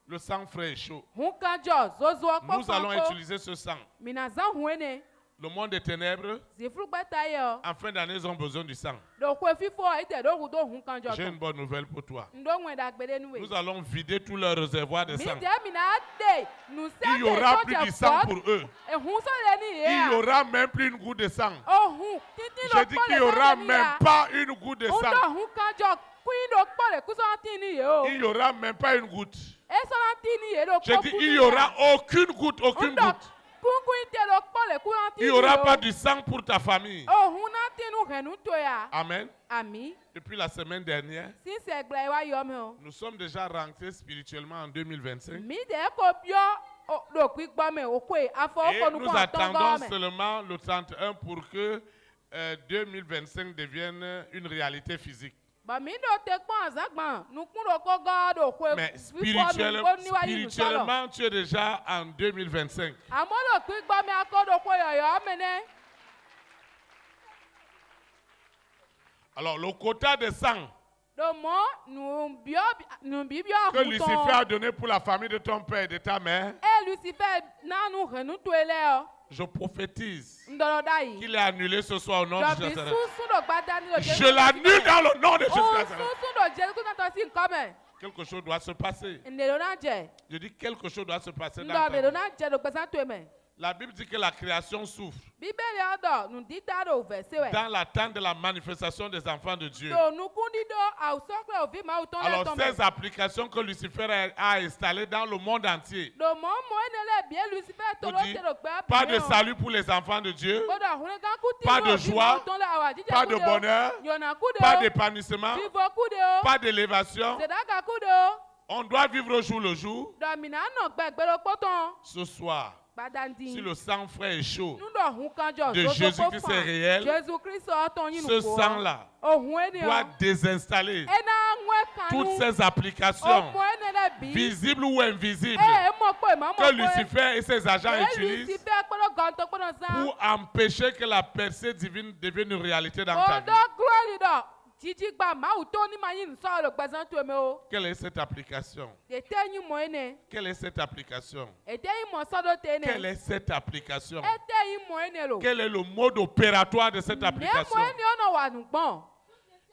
le sang frais et chaud. Hun kan jọ zozo ọkpọ Nous allons fanko. utiliser ce sang. Mina zan hun ene. Le monde des ténèbres, Zifuru gbẹta yẹ ọ. en fin d'année, ils ont besoin du sang. Dòkwe fífọ ite dòkun tó hun kan jọ J'ai tán. une bonne nouvelle pour toi. Ndóhun ẹ̀dá gbélé nuwe. Nous allons vider tout leur réservoir de Mi sang. jẹ́ mina dé. Nu Il y sẹ́kẹ̀ aura tó plus jẹ de sang fọ́. pour eux. Ehun sọ̀rọ̀ ni Il yẹ n'y a. aura même plus une goutte de sang. Ohun títí ló J'ai dit qu'il n'y aura même pas une goutte de sang. Ndóhun kan jọ kún ló pọ̀lẹ̀ kú sọ́nà tí ni yẹ o. Il n'y aura même pas une goutte. E sọ́nà tí ni yẹ ló J'ai kọ́ dit kú il n'y aura aucune goutte, aucune goutte. Kúnkún ite ló pọ̀lẹ̀ kú sọ́nà tí Il ni n'y yẹ aura o. pas de sang pour ta famille. Ohun náà tínú hẹ̀nú tó yà. Amen. Àmì. Depuis la semaine dernière, Sísè ẹgbẹ́ wa yọ mi o. nous sommes déjà rentrés spirituellement en 2025. Mi dẹ̀ kó bíọ́ lòpin gbọ́ mi òkú ẹ̀ Et afọwọ́kọ̀nù nous kọ́ àtọ́ngọ́ attendons mi. seulement le 31 pour que 2025 devienne une réalité physique. Bàmí ló tẹ pọ́n àzágbọ̀n nukún ló kó gọ́ọ̀dọ̀ òkú Mais ẹ̀ níwájú ìsọ̀lọ̀. spirituellement, tu es déjà en 2025. Àmọ́ lòpin gbọ́ mi akọ́dọ̀ òkú yọ̀yọ̀ mi ní. Alors, le quota de sang Lòmọ́ nùbíbíọ́ que Lucifer àkútọ̀. a donné pour la famille de ton père et de ta mère, Ẹ Lucifer nánú hẹ̀nú tó ilé ọ. je prophétise Ndọ̀rọ̀dá yìí. qu'il est annulé ce soir au nom de Lọ́bì Jésus. súnsún ló gbá dání ló Je l'annule dans le nom de Jésus. Ó súnsún ló jẹ́ kó náà sí nǹkan mẹ́. Quelque chose doit se passer. Ndèrò náà jẹ́. Je dis quelque chose doit se passer dans Ndọ̀ ta ndèrò vie. náà jẹ́ ló gbẹ́sán tó mẹ́. La Bible dit que la création souffre Bíbélì ọ̀dọ̀ nùdídá ló fẹ̀ sí wẹ̀. dans l'attente de la manifestation des enfants de Dieu. Lònùkún dídó àwùsọ́pẹ̀ òfin máa tán Alors, lẹ́tọ̀ ces mẹ́. applications que Lucifer a installées dans le monde entier, Lòmọ́ mọ́ ẹnẹ́lẹ̀ bí Lucifer tó vous ló dit, tẹ̀lé pé pas de salut pour les enfants de Dieu, Gbọ́dọ̀ àhúnrẹ́ ká kú tí pas de joie, pas de bonheur, Yọ̀nà kú de pas o. d'épanouissement, Fífọ́ kú de o. pas d'élévation. Sèdáka kú de o. On doit vivre au jour le jour. Dọ̀mìnà nà gbẹ̀gbẹ̀ ló pọ́tàn. Ce soir, Gbadandi. si le sang frais est chaud, Núdọ̀ hun kanjọ. de Jésus-Christ est réel, Jésus Christ ọ̀tàn yín ce sang-là Òhun doit ènìyàn. désinstaller Ẹnà àwọn toutes ẹ̀kanú. ces applications, Ọmọ ẹnẹ́lẹ̀ bí. visibles ou invisibles, Ẹ mọ̀ pé màmá que pé. Lucifer et ses agents utilisent Lucifer gbọ́dọ̀ gàntọ́ gbọ́dọ̀ sán. pour empêcher que la percée divine devienne une réalité dans ta vie. Ọ̀dọ́ glory dọ̀. Jíjí gba màá tó ní màá yín sọ̀rọ̀ gbẹ̀sán tó mi o. Quelle est cette application? Ètè yín mọ̀ ẹnẹ. Quelle est cette application? Ètè yín mọ̀ sọ́dọ̀ tẹ̀ Quelle ẹnẹ. est cette application? Ètè yín mọ̀ ẹnẹ lò. Quel est le mode opératoire de cette Ní application? mọ̀ ẹnẹ ọ̀nà wà nùgbọ́n.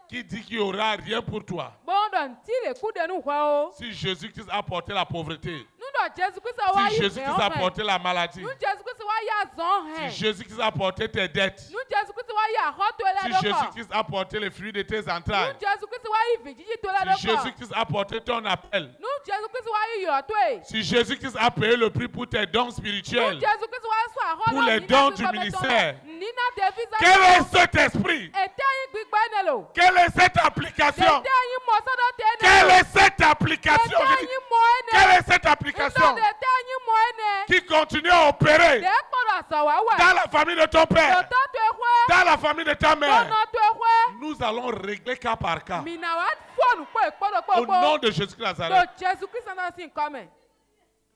Qui dit qu'il n'y aura rien pour toi? Gbọ́dọ̀ ntí lè kú dẹnu hwa o. Si Jésus-Christ a porté la pauvreté, Núdọ̀ Jésù Kristi wá si yí Jésus-Christ a porté la maladie, Nú Jésù Kristi wá yí àzán hẹ̀. si Jésus-Christ a porté tes dettes, Nú Jésù Kristi wá yí àhọ́tò si ẹlẹ́dọ́kọ̀. Jésus-Christ a porté les fruits de tes Nú entrailles, Jésù Kristi wá yí ìfìjíjì tó si ẹlẹ́dọ́kọ̀. Jésus-Christ a porté ton appel, Nú Jésù Kristi wá yí ìyọ̀tọ̀ ẹ̀. si Jésus-Christ a payé le prix pour tes dons Nú spirituels, Jésù Kristi wá sọ àhọ́ Pour les dons du ministère. Nínà David quel est cet esprit? Ètè yín gbígbẹ́ ẹnẹ lò. Quelle est cette application? Ètè yín mọ̀ sọ́dọ̀ tẹ̀ ẹnẹ. Quelle est cette application? Ètè Je dis, yín mọ̀ ẹnẹ. quelle est cette application Ndọ̀dọ̀ ètè yín mọ̀ ẹnẹ. qui continue à opérer Dẹ̀ gbọ́dọ̀ sọ̀wá wẹ̀. dans la famille de ton père, Tòótọ́ tó ehwẹ́. dans la famille de ta mère? Tọ́nà tó ehwẹ́. Nous allons régler cas par cas. Mina wa fóònù pé Au ìpọ́dọ̀pọ̀ nom de Jésus-Christ tó Nazareth, Jésù Kristi náà sì ń kọ́ mẹ́.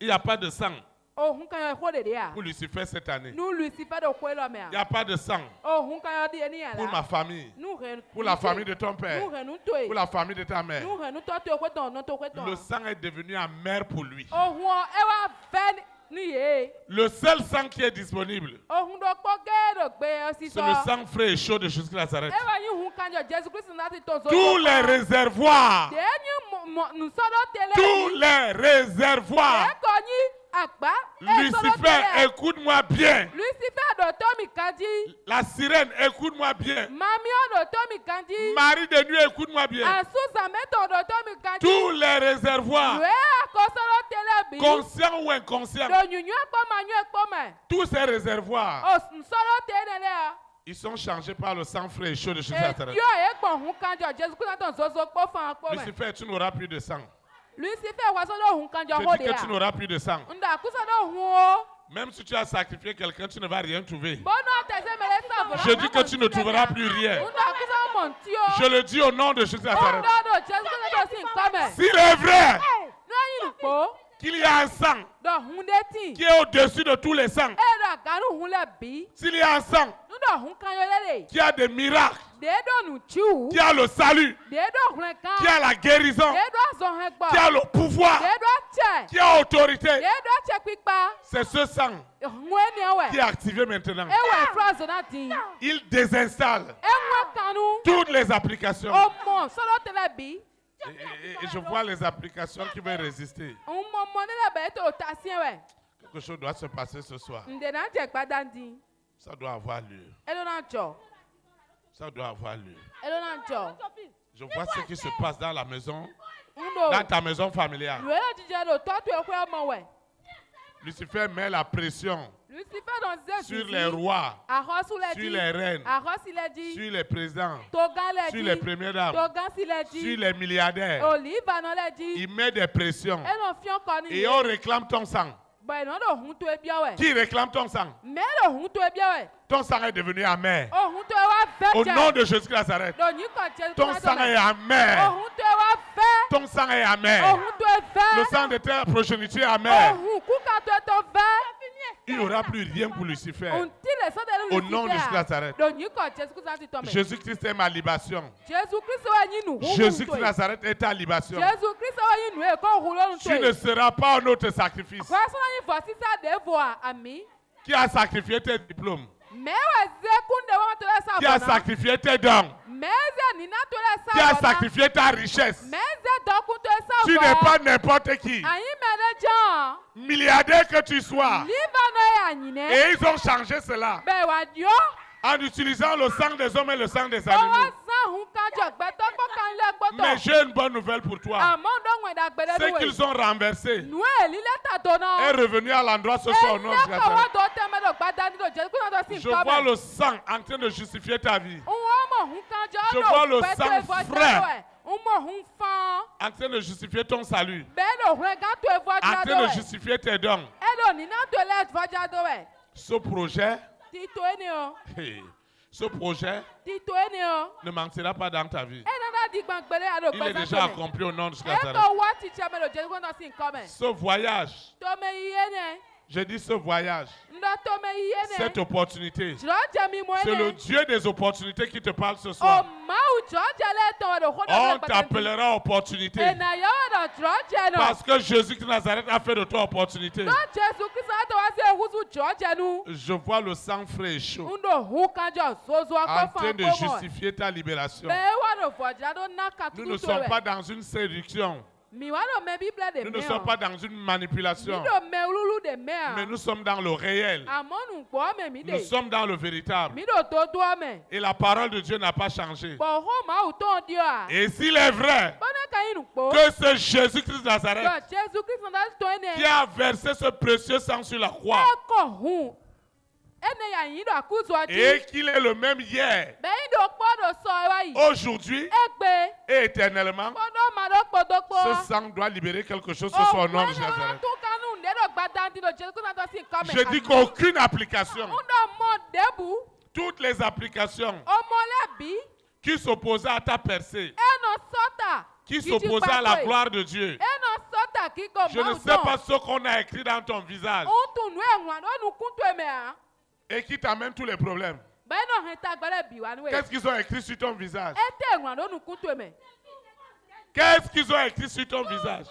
il n'y a pas de sang Òhun kan yọ ẹ̀kọ́ dèdè à. pour Lucifer cette année. Nú Lucifer dò kó lọ mẹ́ Il n'y à. a pas de sang Òhun kan yọ díẹ̀ níyàrá. pour ma famille, Nú hẹ̀ pour la famille de ton père, Nú hẹ̀ nú tó yìí. pour la famille de ta mère. Nú hẹ̀ nú tọ́ tó ekwe tán ọ̀nà tó ekwe tán. Le sang est devenu amer pour lui. Òhun ẹ wá fẹ́ Ni ye. Le seul sang qui est disponible, Ohun do kpo ge do gbe c'est osiso. le sang frais et chaud de Jésus de Nazareth. Ewa yin hun kanjo Jesu Christ nati to so. Tous les réservoirs, De ni nu so do tele. tous les réservoirs. E ko ni agba. Lucifer, écoute-moi bien. Lucifer do to mi kanji. La sirène, écoute-moi bien. Mami o do to mi kanji. Marie de nuit, écoute-moi bien. Asusa meto do to mi kanji. Tous les réservoirs, Lwe akoso do tele bi. conscients ou inconscients, Do nyunyu ekpo ma nyu ekpo me. tous ces réservoirs, O nso do tele le. ils sont changés par le sang frais et chaud de Jésus de E Nazareth. yo e gbon hun kanjo Jesu Christ nati so so kpo fan kpo me. Lucifer, tu n'auras plus de sang. Lucifer wa so do hun kanjo Je ho dis de que tu ya. n'auras plus de sang. Nda kusa do hun o. Même si tu as sacrifié quelqu'un, tu ne vas rien trouver. Bono tese mele sa vola. Je dis que tu ne trouveras plus rien. Nda kusa mon tio. Je le dis au nom de Jésus de Nazareth. Nda do Jesu Christ do sin kame. S'il est vrai No yin po. qu'il y a un sang Do hun de tin. qui est au-dessus de tous les sangs, E do ganu hun le bi. s'il y a un sang Ndo hun kanjo lele. qui a des miracles, De do nu chiu. qui a le salut, De do hun kan. qui a la guérison, De do zo he gbo. qui a le pouvoir, De do che. qui a autorité, De do che pipa. c'est ce sang Hun ni qui we. est activé maintenant. E we France na tin. Il désinstalle E we kanu. toutes les applications. O mo so do tele bi. Et je vois les applications qui veulent résister. Un mo ne le be to tasien we. Quelque chose doit se passer ce soir. Nde na je gbadan din. Ça doit avoir lieu. E do na jo. Ça doit avoir lieu. E do na jo. Je vois ce qui se passe dans la maison, Ndo. dans ta maison familiale. Lwe lo jije do to to e ko mo we. Lucifer met la pression Lucifer don ze sur les rois, Ahosu le sur di. les reines, Ahosi le di. sur les présidents, Toga le sur di. les premières dames, Toga si le sur di. les milliardaires. Oliva no le di. Il met des pressions. E no fion ko ni. Et on réclame ton sang. Ba no do hun to e bia we. Qui réclame ton sang? Me do hun to e bia we. Ton sang est devenu amer. O hun to e wa fe. Au nom de Jésus de Nazareth. Do nyi ko je. Ton sang est O amer. hun to e wa fe. Ton sang est O amer. hun to e fe. Le sang de ta progéniture est O amer. hun ku ka to e to fe. Il n'y aura plus rien pour Lucifer. Untile so de Au nom de Jésus de Nazareth. Do nyi ko Jesu Christ ti to me. Jésus-Christ est ma libation. Jésus Christ wa yin nu. Jésus-Christ de Nazareth est ta libation. Jésus Christ wa yin nu e ko hu lo nu to. Tu ne seras pas un autre sacrifice. Kwa so yin vo si sa de vo ami. Qui a sacrifié tes diplômes? Me wa ze kunde wa to la sa Qui a bona. sacrifié tes dons? Me ze ni na to la sa Qui a bona. sacrifié ta richesse? Me ze do kun to sa Tu bona. n'es pas n'importe qui. Ayin me le jan. Milliardaire que tu sois. Liba no ya nyine. Et ils ont changé cela Be wa dio. en utilisant le sang des hommes et le sang des O wa animaux. san hun kan jo gbe to ko kan le gbo Mais to. j'ai une bonne nouvelle pour toi. Amon do nwe da gbe C'est de we. qu'ils ont renversé Nu e li leta to na. est revenu à l'endroit ce soir au nom de Jésus. Je vois le sang en train de justifier ta vie. Je vois le sang frais. En train de justifier ton salut. En train de justifier tes dons. Ce projet, ce projet ne mentira pas dans ta vie. Il est déjà accompli au nom de Jésus. Ce voyage, je dis ce voyage, cette opportunité, c'est le Dieu des opportunités qui te parle ce soir. On t'appellera opportunité parce que Jésus de Nazareth a fait de toi opportunité. Je vois le sang frais et chaud en train de justifier ta libération. Nous ne sommes pas dans une séduction. Nous ne sommes pas dans une manipulation. Mais nous sommes dans le réel. Nous sommes dans le véritable. Et la parole de Dieu n'a pas changé. Et s'il est vrai que c'est Jésus-Christ de Nazareth qui a versé ce précieux sang sur la croix et qu'il est le même hier, aujourd'hui et éternellement, ce sang doit libérer quelque chose ce soir au nom de Jésus. Je dis qu'aucune application, toutes les applications qui s'opposaient à ta percée, qui s'opposaient à la gloire de Dieu, je ne sais pas ce qu'on a écrit dans ton visage et qui t'amène tous les problèmes. Qu'est-ce qu'ils ont écrit sur ton visage? Qu'est-ce qu'ils ont écrit sur ton visage?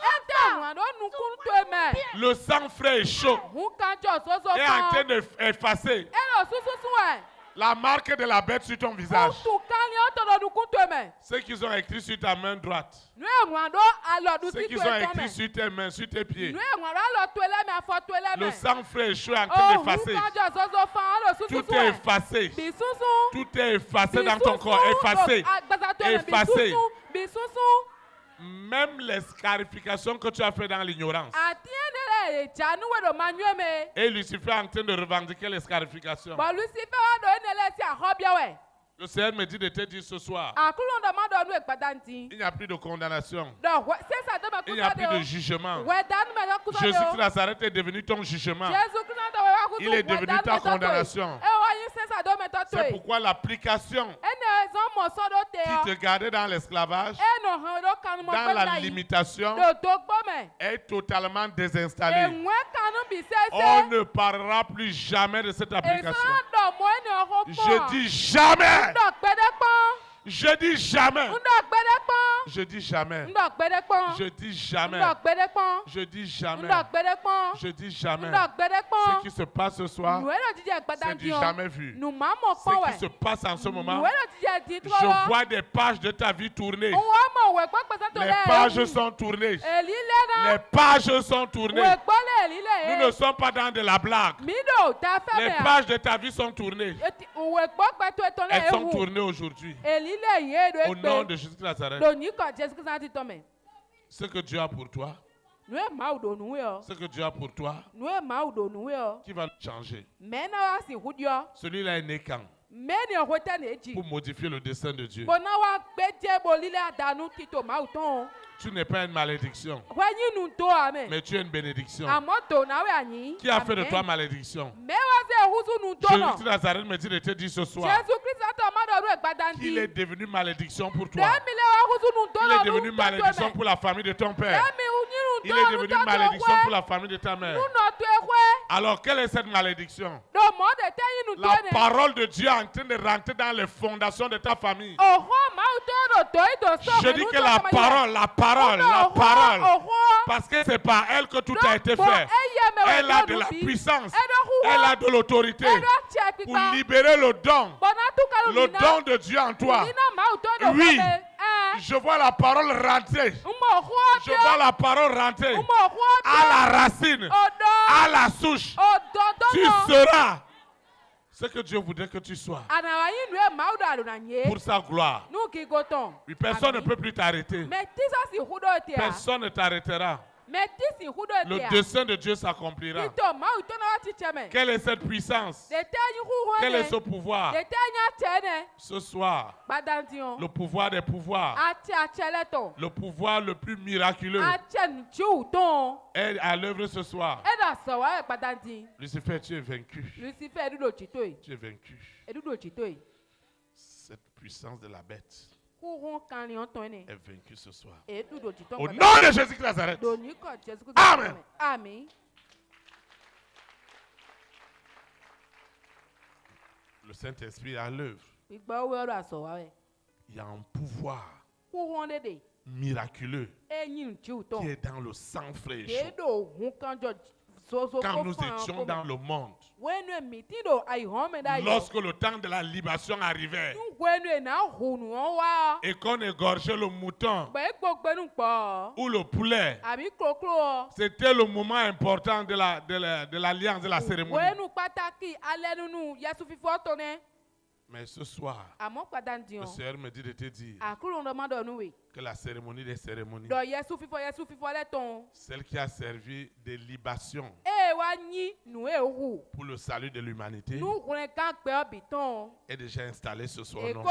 ŋun aɖo nukun to eme. Le sang frais et chaud Hun kan jɔ soso est en train kan. d'effacer Elo sususu ɛ. la marque de la bête sur ton visage. Kutu kan ni o tɔ ɖo nukun to eme. Ceux qui ont écrit sur ta main droite. Nu ye ŋun aɖo alɔ Ceux ɖusi qui to ont etɔ écrit me. sur tes mains, sur tes pieds. Nu ye ŋun aɖo alɔ to ele me afɔ to ele me. Le sang frais et chaud est en train Oh, hun d'effacer. kan jɔ soso fan elo Tout sususu est ɛ. effacé. Bi susu. Tout est effacé dans ton corps. Effacé. Effacé. Bisusu. Même les scarifications que tu as fait dans l'ignorance. Atiɛne le dza nuwe ɖo ma nyuie me. Et Lucifer est en train de revendiquer les scarifications. Bɔn Lucifer wa ɖo ene le si axɔbia wɛ. Le Seigneur me dit de te dire ce soir, Akulu ɖe ma ɖo nu egbada ŋuti. il n'y a plus de condamnation. Dɔ wɛ sesa ɖe me Il n'y a kusa plus de de o. jugement. Wɛ da nu me ɖe kusa de Jésus o. de Nazareth est devenu ton jugement. Jésus Christ ɖe wɛ wa kusa Il est devenu ta condamnation. E wa yi sesa ɖe me tɔ to C'est ye. pourquoi l'application Ene zɔn mɔ sɔ ɖo te qui yɔ. te gardait dans l'esclavage, E nɔ hɛn ɖo kanu mɔ dans kpɛ la na yi. limitation, Ɖo dogbo me. est totalement désinstallée. Eŋue kanu bi On sese. ne parlera plus jamais de cette application. Esra ɖɔ mɔ ene xɔ kpɔ. Je dis jamais. Ndɔ gbe ɖe kpɔ. Je dis jamais. Ndɔ gbe ɖe kpɔ. Je dis jamais. Ndɔ gbe ɖe kpɔ. Je dis jamais. Ndɔ gbe ɖe kpɔ. Je dis jamais. Ndɔ gbe ɖe kpɔ. Je dis jamais. Ndɔ gbe ɖe Ce kpɔ. qui se passe ce soir, Nu elo dzidze gbada c'est du ŋuti o. jamais vu. Nu ma mɔ Ce kpɔ qui se wɛ. passe en ce moment, Nu elo dzidze di trɔ je wɔ. vois des pages de ta vie tourner. Wɔ mɔ wɛ gbɔ gbɛsɛ to Les lɛ. pages sont tournées. Eli lɛ Les na. pages sont tournées. Wɛ gbɔ lɛ eli Nous lɛ ne sommes pas dans de la blague. ye. Mi do ta fɛ Les mɛ a. pages de ta vie sont tournées. Wɛ gbɔ gbɛtɔ etɔ lɛ Elles sont ehu. tournées aujourd'hui. Eli lɛ ye do Au nom egbe. de Jésus de Nazareth. Do nyi kɔ Jésus Christ ti tɔ mɛ. Ce que Dieu a pour toi, Nu ye Mawu do nu yɔ. ce que Dieu a pour toi, Nu ye Mawu do nu yɔ. qui va changer. Mɛ na wa si hu diɔ. Celui-là est né quand? Mɛ ni ɔhɔ tɛ ne edzi. Pour modifier le dessein de Dieu. Bona wa gbɛdze boli lɛ adanu ti to Mawu tɔn. Tu n'es pas une malédiction, Wɛ nyi nu to ame. mais tu es une bénédiction. Àmọ́ do na wɛ anyi. Qui a fait de Amen. toi malédiction? Mɛ wa se husu nu to Jésus nɔ. de Nazareth me dit de te dire ce soir Jésus Christ atɔ ma dɔ do egbada qu'il est ŋuti. devenu malédiction pour toi. Dɛmi lɛ wa husu nu to Il est nɔ devenu nu malédiction tɔ pour la famille de ton père. Dɛmi nyi Il nu est to nu devenu tɔ malédiction pour to la famille de ta mère. Nu nɔ to exɔɛ. Alors, quelle est cette malédiction? Do mɔ de tɛ yi nu to La ne. parole de Dieu est en train de rentrer dans les fondations de ta famille. Ɔhɔ Mawu to do to yi do sɔ. Je dis que la parole, parce que c'est par elle que tout a été fait. Elle a de la puissance, elle a de l'autorité pour libérer le don de Dieu en toi. Oui, je vois la parole rentrer. Je vois la parole rentrer à la racine, à la souche. Tu seras ce que Dieu voudrait que tu sois pour sa gloire. Oui, personne ne peut plus t'arrêter. Personne ne t'arrêtera. Le dessein de Dieu s'accomplira. Quelle est cette puissance? Quel est ce pouvoir? Ce soir, le pouvoir des pouvoirs, le pouvoir le plus miraculeux est à l'œuvre ce soir. Lucifer, tu es vaincu. Tu es vaincu. Cette puissance de la bête est vaincue ce soir. Au nom de Jésus de Nazareth. Amen. Amen. Le Saint-Esprit est à l'œuvre. Il y a un pouvoir miraculeux qui est dans le sang frais et chaud. Quand nous étions dans le monde, lorsque le temps de la libération arrivait et qu'on égorgeait le mouton ou le poulet, c'était le moment important de l'alliance, de la cérémonie. Mais ce soir, le Seigneur me dit de te dire que la cérémonie des cérémonies, celle qui a servi de libation pour le salut de l'humanité, est déjà installée ce soir. Non,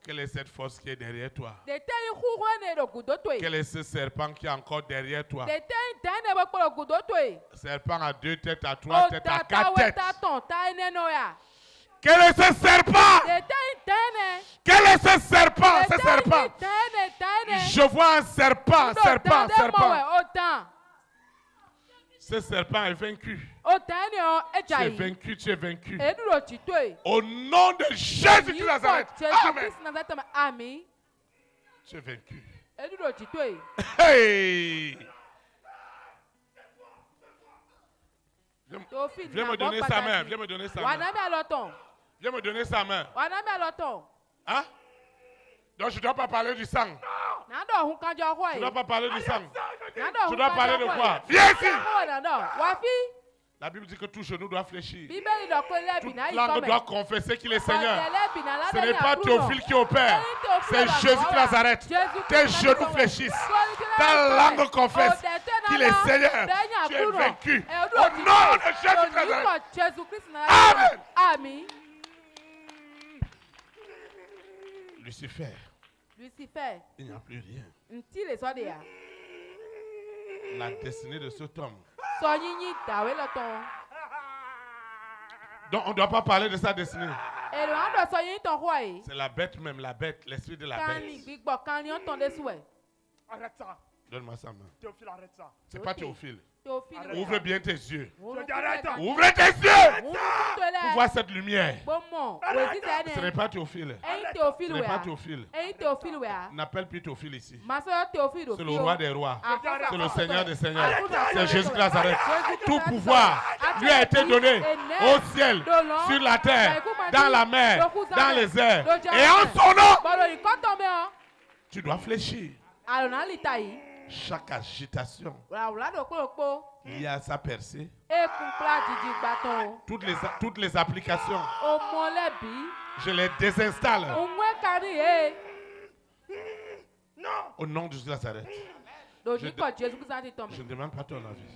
quelle est cette force qui est derrière toi? Quel est ce serpent qui est encore derrière toi? Serpent à 2 têtes, à 3 têtes, à 4 têtes. Quel est ce serpent? Quel est ce serpent? Ce serpent. Je vois un serpent. Ce serpent est vaincu. Tu es vaincu, tu es vaincu. Au nom de Jésus de Nazareth. Amen. Tu es vaincu. Edu do jitwe. Hey! Tofi Viens me donner sa main. Viens me donner sa main. Wanami aloton. Viens me donner sa main. Wanami aloton. Hein? Donc je ne dois pas parler du sang. Nando hun kanjo Je hoi. ne dois pas parler du sang. Nando Je hun dois kanjo parler de hoi. quoi? Viens ici! Nando. Wafi. La Bible dit que tout genou doit fléchir. Bibeli do ko le Toute bina yi langue come. doit confesser qu'il est Seigneur. Ce n'est pas Théophile Théophile qui opère. C'est Jésus qui Nazareth. Tes genoux fléchissent. Ta langue confesse qu'il est Seigneur. Tu es vaincu. Au nom de Jésus de Nazareth. Amen. Amen. Lucifer, Lucifer. il n'y a plus rien. Nti le so de ya. La destinée de cet homme. So yinyi dawe lo ton. Donc on ne doit pas parler de sa destinée. E lo ando so yin ton hoi. C'est la bête même, la bête, l'esprit de la Kani bête. gbigbo kan ni on ton de souhait. Arrête ça. Donne-moi sa main. Théophile, arrête ça. C'est pas Théophile. Théophile. Ouvre bien tes yeux. Arrête. Ouvre tes yeux pour voir cette lumière. Bon, Ce n'est pas Théophile. Ce Théophile n'est pas ouais. Théophile. Théophile ouais. N'appelle plus Théophile ici. Ma soeur Théophile. C'est le roi des rois. C'est le Seigneur des seigneurs. C'est C'est Jésus de Nazareth. Tout pouvoir lui a été donné au ciel, sur la terre, dans la mer, dans les airs. Et en son nom, tu dois fléchir. Chaque agitation liée à sa percée, toutes les applications, je les désinstalle au nom de Jésus de Nazareth. Je ne demande pas ton avis.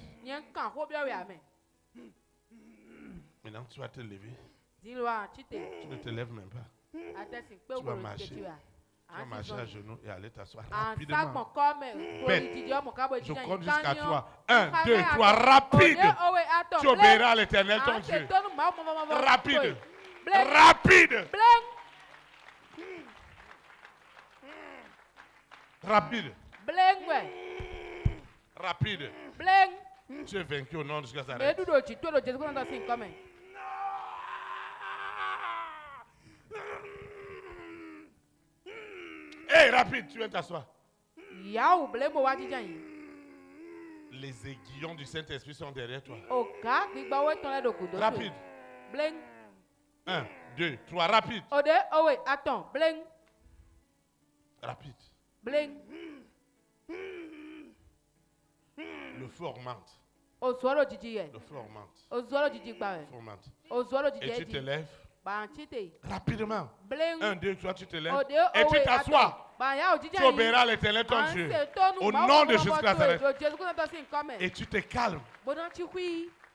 Maintenant, tu vas te lever. Tu ne te lèves même pas. Tu vas marcher. Tu vas marcher à genoux et aller t'asseoir rapidement. Bête. Je compte jusqu'à toi. 1, 2, 3, rapide. Tu obéiras à l'Éternel ton Dieu. Rapide. Rapide. Rapide. Rapide. Tu es vaincu au nom de Jésus. Hé, rapide, tu viens t'asseoir. Les aiguillons du Saint-Esprit sont derrière toi. Rapide. 1, 2, 3, rapide. Rapide. Le feu augmente. Le feu augmente. Le feu augmente. Et tu te lèves rapidement. 1, 2, 3, tu te lèves. Et tu t'assois. Tu obéiras à l'Éternel ton Dieu. Au nom de Jésus de Nazareth. Et tu te calmes.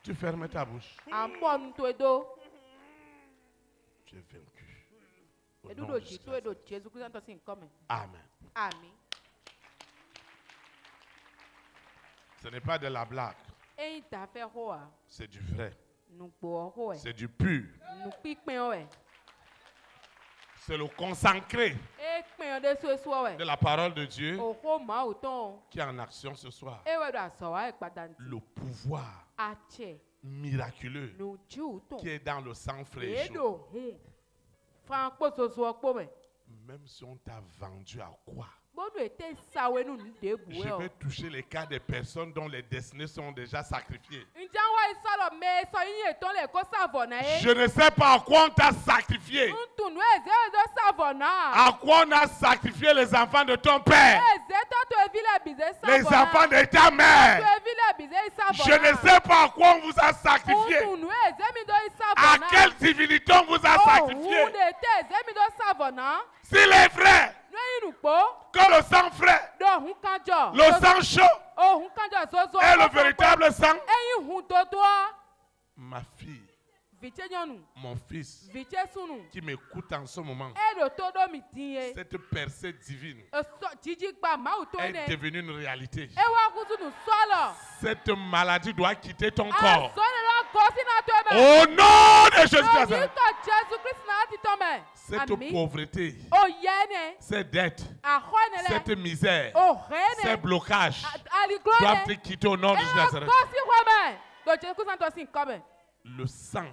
Tu fermes ta bouche. Tu es vaincu. Au nom de Jésus de Nazareth. Amen. Ce n'est pas de la blague. C'est du vrai. C'est du pur. C'est le consacré de la parole de Dieu qui est en action ce soir. Le pouvoir miraculeux qui est dans le sang frais et chaud. Même si on t'a vendu à quoi? Je vais toucher les cas des personnes dont les destinées sont déjà sacrifiées. Je ne sais pas à quoi on t'a sacrifié. À quoi on a sacrifié les enfants de ton père, les enfants de ta mère. Je ne sais pas à quoi on vous a sacrifié. À quelle divinité on vous a sacrifié. S'il est vrai que le sang frais, le sang chaud est le véritable sang, ma fille, mon fils, qui m'écoute en ce moment, cette percée divine est devenue une réalité. Cette maladie doit quitter ton corps. Au nom de Jésus de Nazareth. Cette pauvreté, cette dette, cette misère, ces blocages doivent te quitter au nom de Jésus de Nazareth. Le sang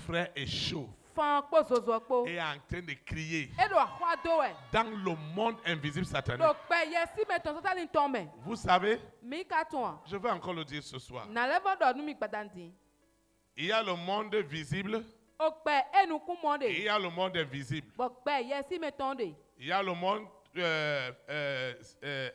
frais et chaud fan kpo zozo kpo. est en train de crier E do axɔ do wɛ. dans le monde invisible satanique. Do kpɛ yɛ si me tɔn sɔsɔ ni tɔn mɛ. Vous savez, Mi ka tɔn. je vais encore le dire ce soir. Na lɛ fɔ dɔ nu mi gbadanti. Il y a le monde visible O kpɛ enukun mɔ et il de. y a le monde invisible. Bɔn kpɛ yɛ si me tɔn de. Il y a le monde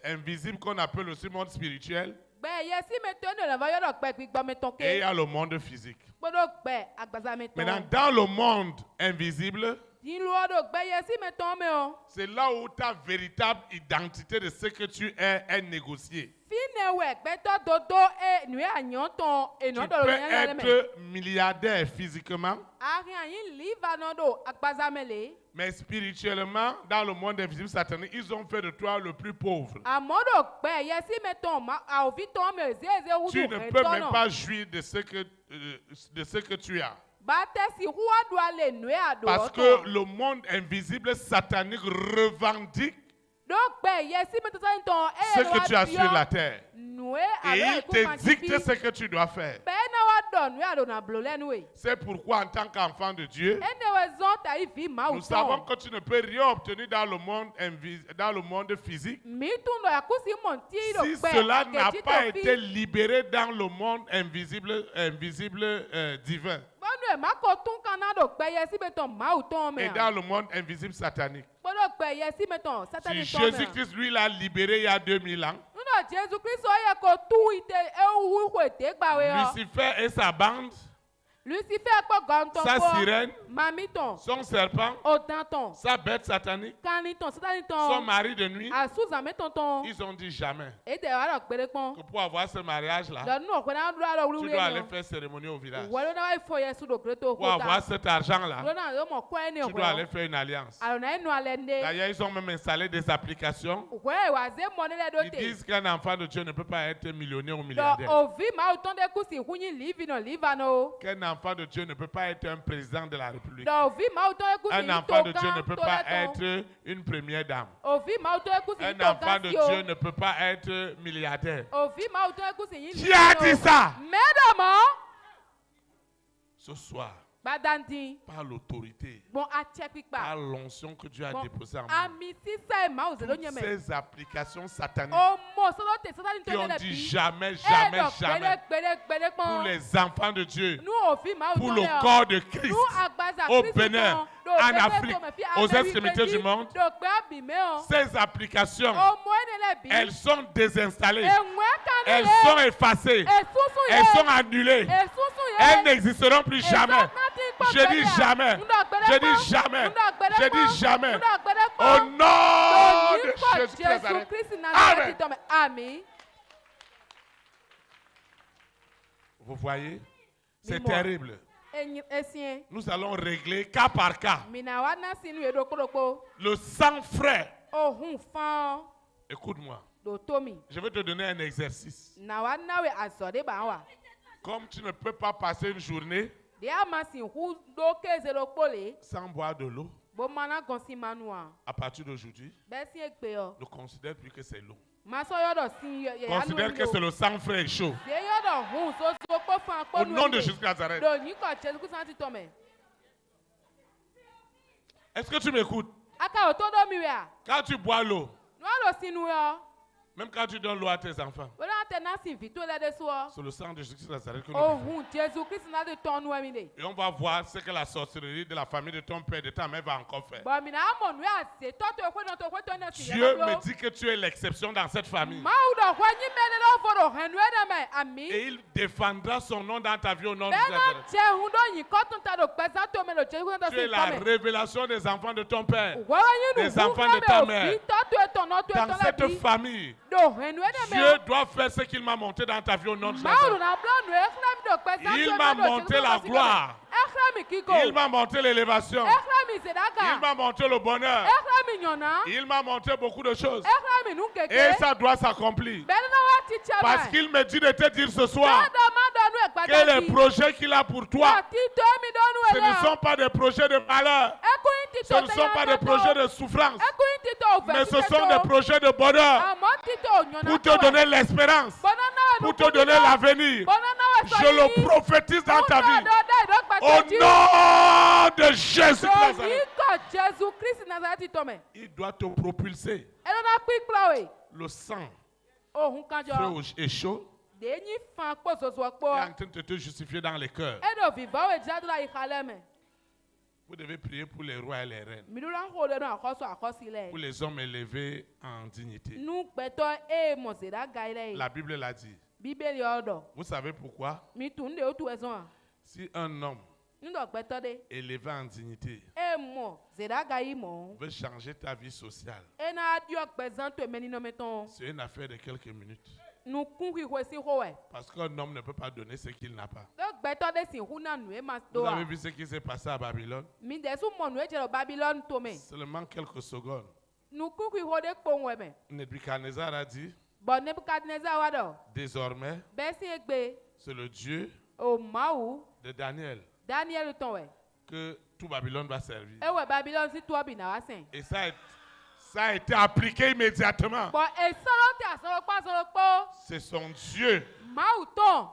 invisible qu'on appelle aussi monde spirituel Gbɛ yɛ si me tɔn de la va yɔrɔ kpɛ gbigbɔ me tɔn et il y ke. a le monde physique. Kpodo kpɛ agbaza me Maintenant, tɔn. dans le monde invisible, Diluɔ do gbɛ yɛ si me tɔn me o. c'est là où ta véritable identité de ce que tu es négociée. Fine wɛ gbɛtɔ dodo e nu yɛ anyɔ tɔn Tu enɔ peux dɔ lo yɛ lɛ mɛ. être milliardaire physiquement, Ari anyi liva nɔ do agbaza me le. mais spirituellement, dans le monde invisible satanique, ils ont fait de toi le plus pauvre. Amɔ do gbɛ yɛ si me tɔn ma awovi tɔn me zeze Tu wudu ne hɛ peux tɔn même nɔ. pas jouir de ce que tu as. Bate si huwa do ale nu yɛ do Parce que le monde invisible satanique revendique do gbɛ yɛ si me tɔn ni tɔn ce e que tu as sur la terre. nu Et il alo te dicte ce que tu dois faire. bɛɛ na wa dɔ nu yɛ do na blo lɛ nu ye. C'est pourquoi, en tant qu'enfant de Dieu, Ene wɛ zɔn ta yi vi maaw nous savons tɔn. que tu ne peux rien obtenir dans le monde physique Mi tun dɔ yakusi mɔnti do si gbɛ cela n'a akeji pas to été fi. libéré dans le monde invisible divin Bɔnu ema ko tun kana do gbɛ yɛ si me tɔn maaw tɔn et mɛ. dans le monde invisible satanique. Kpodo gbɛ yɛ si me tɔn Si satani tɔn mɛ. Jésus-Christ, lui, l'a libéré il y a 2000 ans, Nuna Jesu Kristo yɛ ko tu ite ewu ko ete gbawe yɔ. Lucifer et sa bande, Lucifer kpɔ gɔntɔn sa kpɔ. sirène, Mami tɔn. son serpent, Odan tɔn. sa bête satanique, Kani tɔn satani son tɔn. mari de nuit, Asuzame tɔn tɔn. ils ont dit jamais Ete wa dɔ gbɛde kpɔn. que pour avoir ce mariage-là, Dɔnnu ɔkpɛ na dura dɔ tu wuli dois aller wuli faire cérémonie au village. wɛrɛ na wa fɔ yɛ su do greto Pour avoir kota. cet argent-là, Lona yɔ mɔ kɔɛ ne tu dois aller wɔ. faire une alliance. Alo na enu alɛ nde. D'ailleurs, ils ont même installé des applications. Wɛ wa ze mɔ ne lɛ do Ils te. disent qu'un enfant de Dieu ne peut pas être millionnaire ou Dɔ milliardaire. ovi maaw tɔn de kusi hunyi livi nɔ liva nɔ. Qu'un enfant de Dieu ne peut pas être un président de la République. Dɔ ovi maaw tɔn de kusi Un yi enfant de to Dieu ne kan peut to pas lɛ tɔn. être une première dame. Ovi maaw tɔn de kusi yi Un to enfant kan de si o. Dieu ne peut pas être milliardaire. Ovi maaw tɔn de kusi yi Qui a dit ça? Mɛ dɔ mɔ. Ce soir, Gbadandi. par l'autorité, Bon a cɛ kpikpa. par l'onction que Dieu a Bon déposée en moi, ami sisan ye maaw zelo toutes ɲɛmɛ. ces applications sataniques O mɔ sɔlɔ tɛ satani qui tɔn ont ne lɛ dit bi. jamais, E jamais, dɔ jamais gbɛdɛ pour kpɔn. les enfants de Dieu, Nu ovi maaw pour tɔn le lɛ o. corps de Christ, Nu agbaza au Kristi Bénin, tɔn. Do en bɛtɛ Afrique, tɔn mɛ fi aux Amérique extrémités di. du monde. Do gbɛ abimɛ o. ces applications, O mɔ ne lɛ bi. elles sont désinstallées, Eŋuɛ kan ne elles lɛ. sont effacées, Esusu ye. elles sont annulées, Esusu ye. elles n'existeront plus jamais. Je dis jamais, je dis jamais, je dis jamais. Au nom de Jésus de Nazareth. Amen. Amen. Vous voyez, c'est Dis-moi. terrible. Esien. Nous allons régler cas par cas. Mina wa na sinu ye dokoro. Le sang frais. Ohun fan Écoute-moi, do tomi. je vais te donner un exercice. Na wa na we azode ba wa. Comme tu ne peux pas passer une journée De amasin hu do keze lo pole. sans boire de l'eau, Bo mana gonsi manua. à partir d'aujourd'hui, Besi egbe yo. ne considère plus que c'est l'eau. Maso yo do sin ye Considère que c'est le sang frais et chaud. De yo do hun so so po fan po Au nom de Jésus de Nazareth. Do ni ko Jésus Christ anti tome. Est-ce que tu m'écoutes? Aka o to do mi we a. Quand tu bois l'eau, No lo sinu yo. même quand tu donnes l'eau à tes enfants, Bo na te na sin vito le de so. c'est le sang de Jésus de Nazareth que nous Oh buvons. hun Jésus Christ na de ton no mi de. Et on va voir ce que la sorcellerie de la famille de ton père et de ta mère va encore faire. Bo mi na mo nu a se to to ko no to ko to na si. Dieu me dit que tu es l'exception dans cette famille. Ma u do ko nyi me le lo foro henu e de me ami. Et il défendra son nom dans ta vie au nom de Be na Nazareth. che hun do yin ko tun ta do pesa to me lo Jésus Christ na Tu es si la tome. révélation des enfants de ton père. Wa yin nu des enfants de ta mère. To to to no to Dans to la cette bi. famille, Do henu e de me. Dieu doit faire ce qu'il m'a montré dans ta vie au nom de Ma u Nazareth. na bla nu e khra mi do pesa Il to m'a me lo montré Jésus la Christ na si gloire. tome. E khra mi kiko. Il m'a montré l'élévation. E khra mi Il sedaka. m'a montré le bonheur. E khra mi nyona. Il m'a montré beaucoup de choses. E khra mi nu keke. Et ça doit s'accomplir. Be na wa ti cha Parce qu'il me dit de te dire ce soir que que les projets qu'il a pour toi, ce ne sont pas des projets de malheur. Ce ne sont pas des projets de souffrance. Mais ce sont des projets de bonheur. Pour te donner l'espérance. Pour te donner l'avenir. Je le prophétise dans ta vie. Au nom de Jésus de Nazareth. Doriko Jésus Christ Nazareth tome. Il doit te propulser. Elona kpikpla we. Le sang Ohun frais kanjo. et chaud Denyi fan kpo zozo est kpo. en train de te justifier dans les cœurs. Edo viva we jadra ikhaleme. Vous devez prier pour les rois et les reines, Midula hole no akoso akosile. pour les hommes élevés en dignité. Nu peto e mozera gaile. La Bible l'a dit. Bibeli odo. Vous savez pourquoi? Mi tunde otu ezon. Si un homme Ndo peto de. élevé en dignité E mo zera gai mo. veut changer ta vie sociale, Ena dio pezan to meni no meton. c'est une affaire de quelques minutes. Nu kun ki kwesi howe. Parce qu'un homme ne peut pas donner ce qu'il n'a pas. Do peto de si huna nu e mas Vous avez doa. vu ce qui s'est passé à Babylone? Mi desu mo nu e jero Babylon tome. Seulement quelques secondes. Nu kun ki hode kpon weme. Nebuchadnezzar a dit, Bon Nebukadnezar wado. désormais, Besi egbe. c'est le Dieu O maou. de Daniel Daniel ton we. que tout Babylone va servir. Ewe Babylon si to bi na wasen. Et ça a été appliqué immédiatement. Bon e soro te asoro pa soro po. C'est son Dieu. Maou ton.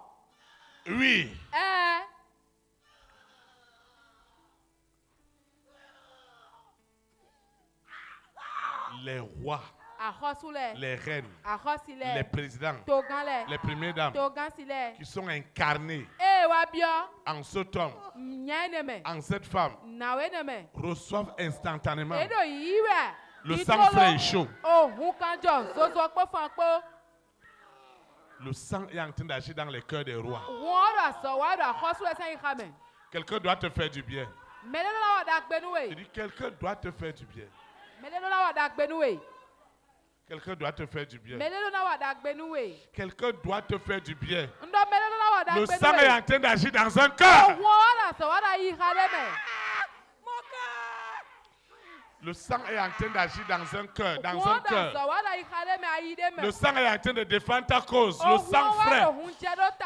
Oui. Les rois, Ahosule. les reines, les Ahosile. présidents, Toganle. les premières dames Togansile. qui sont incarnés E wabio. en cet homme, Nyaneme. en cette femme, Naweneme. reçoivent instantanément Edo yiwe. le sang frais et chaud. Oh, hukanjo. Zozo kpo fan kpo. Le sang est en train d'agir dans les cœurs des rois. Wọ́n sọ wọ́n rà kọ́sùlẹ̀ sẹ́yìn xamẹ̀. Quelqu'un doit te faire du bien. Mẹ́lẹ́lọ́ la wà dá gbẹnu Je wẹ̀. dis, quelqu'un doit te faire du bien. Mẹ́lẹ́lọ́ la wà dá gbẹnu wẹ̀. Quelqu'un doit te faire du bien. Mẹ́lẹ́lọ́ la wà dá gbẹnu wẹ̀. Quelqu'un doit te faire du bien. Ndọ́ mẹ́lẹ́lọ́ la wà dá Le gbẹnu sang est wẹ̀. en train d'agir dans un cœur. Wọ́n sọ wọ́n rà yí xalẹ̀ mẹ́. Le sang est en train d'agir dans un cœur, dans un Wọ́n cœur. sọ wọ́n rà yí xalẹ̀ mẹ́ ayí dé mẹ́. Le sang est en train de défendre ta cause. Le sang frais,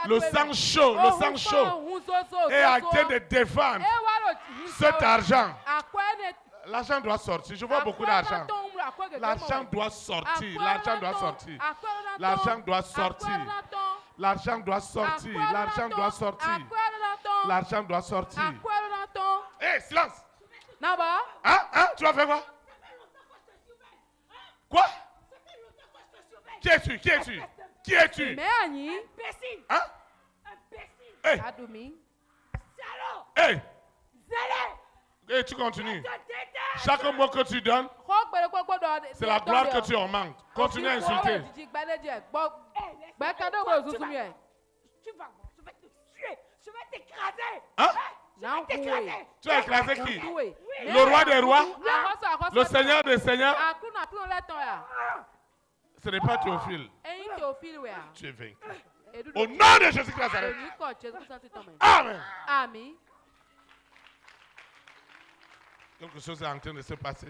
le sang chaud, le sang chaud est en train de défendre cet argent. L'argent doit sortir. Je vois beaucoup d'argent. L'argent doit sortir. L'argent doit sortir. L'argent doit sortir. L'argent doit sortir. L'argent doit sortir. L'argent doit sortir. Hé, silence! Naba. Hein? Tu vas faire quoi? Quoi? Qui es-tu? Qui es-tu? Qui es-tu? Mais Annie. Hein? Hé! Adoumi. Hé! Et tu continues. Chaque mot que tu donnes, c'est la gloire que tu en manques. Continue à insulter. Tu vas je vais t'écraser. Hein? Je vais t'écraser. Tu as écrasé qui? Le roi des rois? Le seigneur des seigneurs? Ce n'est pas Théophile. Tu es vaincu. Au nom de Jésus-Christ de Nazareth. Amen. Amen. Quelque chose est en train de se passer.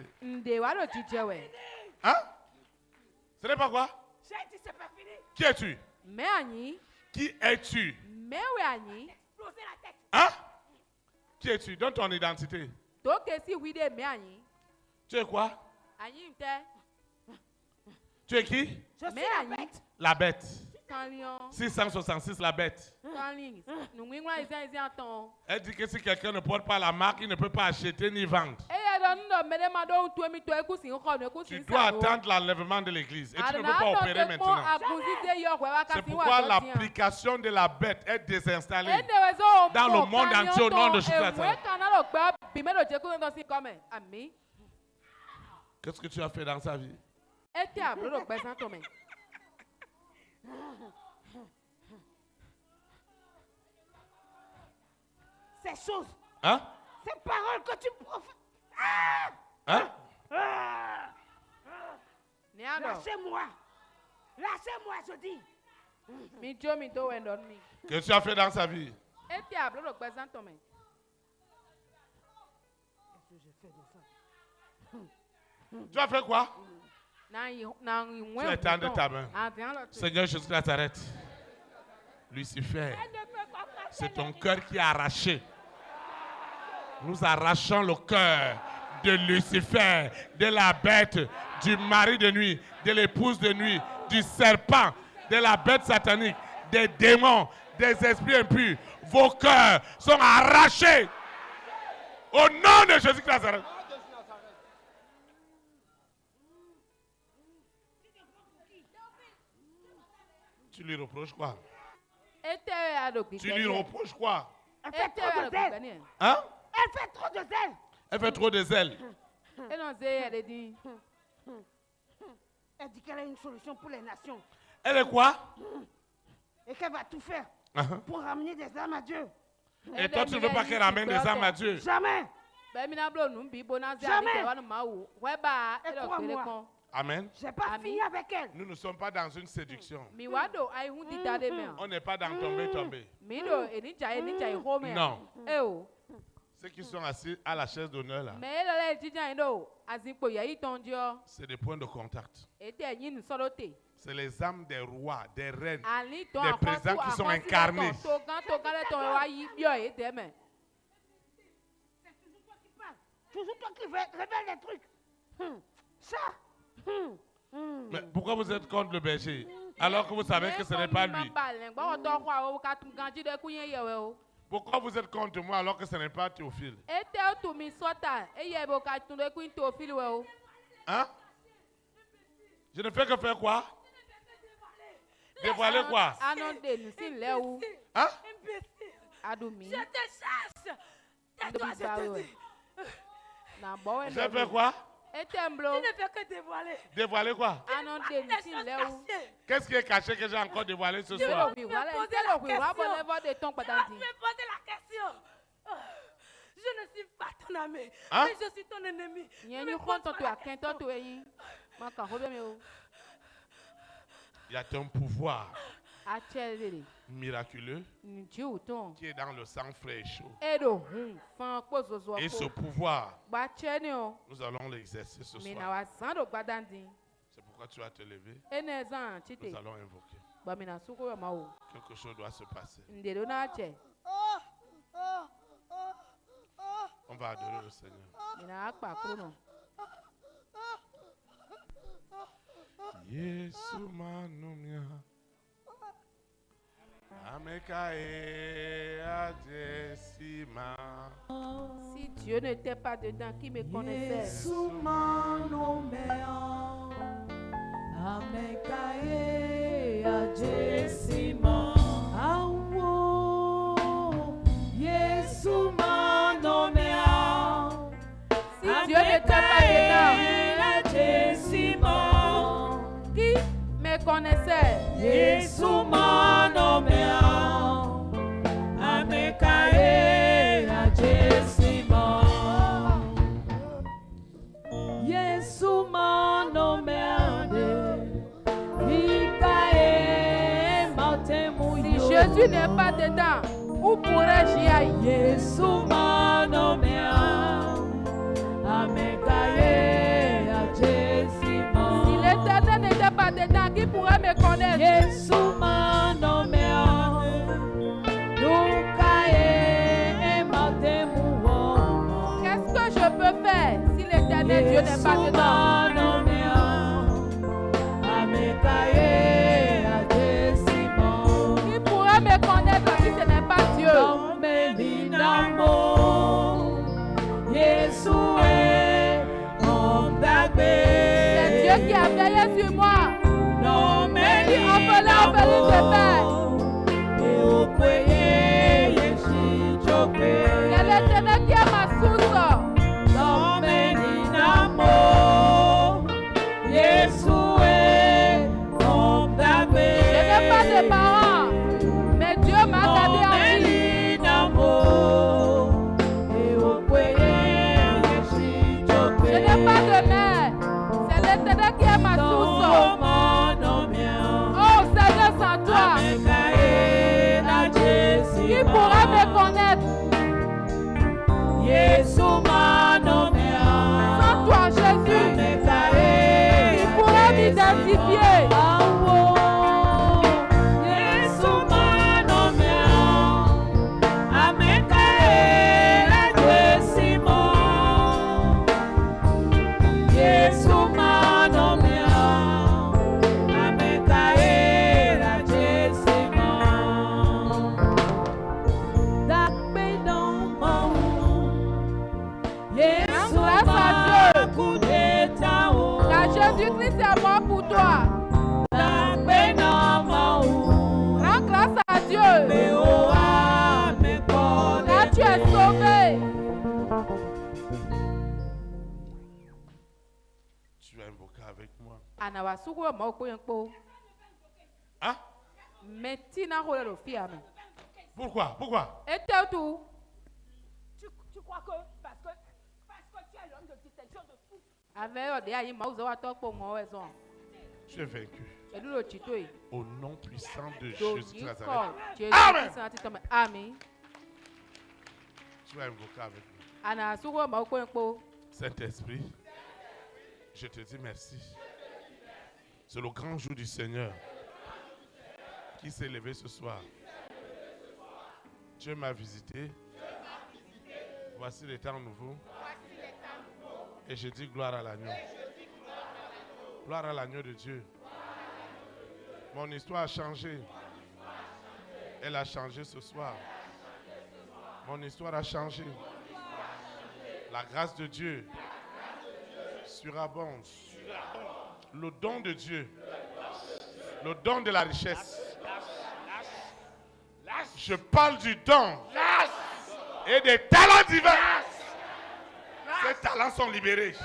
Hein? Ce n'est pas quoi? J'ai dit c'est pas fini. Qui es-tu? Mais Annie. Qui es-tu? Mais oui Annie. Exploser la tête. Hein? Qui es-tu? Donne ton identité. Donc si oui de mais Annie. Tu es quoi? Annie m'te. Tu es qui? Je suis la bête. La bête. Quand lion. 666, la bête. Quand lion. Nous nous ils entend. Elle dit que si quelqu'un ne porte pas la marque, il ne peut pas acheter ni vendre. Tu dois attendre l'enlèvement de l'église et tu ne peux pas opérer maintenant. C'est pourquoi l'application de la bête est désinstallée dans le monde entier au nom de Jésus-Christ. Qu'est-ce que tu as fait dans sa vie? Ces choses, Hein? ces paroles que tu profites. Hein? Lâchez-moi. Lâchez-moi, je dis. Qu'est-ce que tu as fait dans sa vie? Tu as fait quoi? Tu as étendu ta main. Seigneur Jésus de Nazareth, Lucifer, c'est ton cœur qui est arraché. Nous arrachons le cœur de Lucifer, de la bête, du mari de nuit, de l'épouse de nuit, du serpent, de la bête satanique, des démons, des esprits impurs. Vos cœurs sont arrachés. Au nom de Jésus-Christ Nazareth. Tu lui reproches quoi? Tu lui reproches quoi? Elle fait trop de zèle. Hein? Elle fait trop de zèle. Elle fait trop de zèle. Elle dit qu'elle a une solution pour les nations. Elle est quoi? Et qu'elle va tout faire pour ramener des âmes à Dieu. Et toi, tu ne veux pas qu'elle ramène des âmes à Dieu? Jamais. Jamais. Amen. Je n'ai pas fini avec elle. Nous ne sommes pas dans une séduction. Mm. On n'est pas dans tomber. Non. Non. Ceux qui sont assis à la chaise d'honneur là, c'est des points de contact. C'est les âmes des rois, des reines, des présidents qui sont incarnés. C'est toujours toi qui parles. Toujours toi qui révèle les trucs. Ça. Mais pourquoi vous êtes contre le berger alors que vous savez que ce n'est pas lui? Pourquoi vous êtes contre moi alors que ce n'est pas Théophile? Hein? Je ne fais que faire quoi? Dévoiler quoi? Hein? Je te chasse. Tais-toi, je te dis. J'ai fait quoi? Tu ne fais que dévoiler. Dévoiler quoi? Qu'est-ce qui est caché que j'ai encore dévoilé ce soir? Je vais poser la question. Je ne suis pas ton ami, hein? mais je suis ton ennemi. Il y a un pouvoir miraculeux qui est dans le sang frais et chaud. Et ce pouvoir, nous allons l'exercer ce soir. C'est pourquoi tu vas te lever. Nous allons invoquer. Quelque chose doit se passer. On va adorer le Seigneur. Yesu manumia amekae adesima. Si Dieu n'était pas dedans, qui me connaissait? Yesu manumia amekae adesima. Yesu manumia. Si Dieu n'était pas dedans, qui me connaissait? Yesu manomea amekae ajesima. Yesu manomea ikae matemu. Si Jésus n'est pas dedans, où pourrais-je y aller? Yesu manomea amekae ajesima. Si l'Éternel n'était pas dedans, qui pourrait me connaître? Yesu manomea lukae matemu. Qu'est-ce que je peux faire si l'Éternel Dieu n'est pas dedans? Qui pourrait me connaître si ce n'est pas Dieu? C'est Dieu qui a veillé sur moi. Qui appelait au pays de paix. C'est l'Éternel qui est ma source. Je n'ai pas de parents, mais Dieu m'a gardé en vie. Je n'ai pas de mère, c'est l'Éternel qui est ma source. Oh Seigneur, sans toi, qui pourra me connaître? Sans toi, Jésus, qui pourra m'identifier? c'est moi pour toi. Rends grâce à Dieu. Car tu es sauvé. Tu vas invoquer avec moi. Anawasuku maokoyenko. Hein? Metina holelo fiame. Pourquoi? Pourquoi? Et tout. Tu crois que parce que tu es l'homme de distinction de tout. Avec des aïe mauzo atok pour moi raison. Tu es vaincu. Et nous le chitoy. Au nom puissant de Jésus de Nazareth. Amen. Amen. Tu vas invoquer avec moi. Anasuku maokoyenko. Saint-Esprit, je te dis merci. C'est le grand jour du Seigneur qui s'est levé ce soir. Dieu m'a visité. Voici les temps nouveaux. Et je dis gloire à l'agneau. Gloire à l'agneau de Dieu. Mon histoire a changé. Elle a changé ce soir. Mon histoire a changé. La grâce de Dieu surabonde. Le don de Dieu. Le don de la richesse. Je parle du don et des talents divins. Ces talents sont libérés.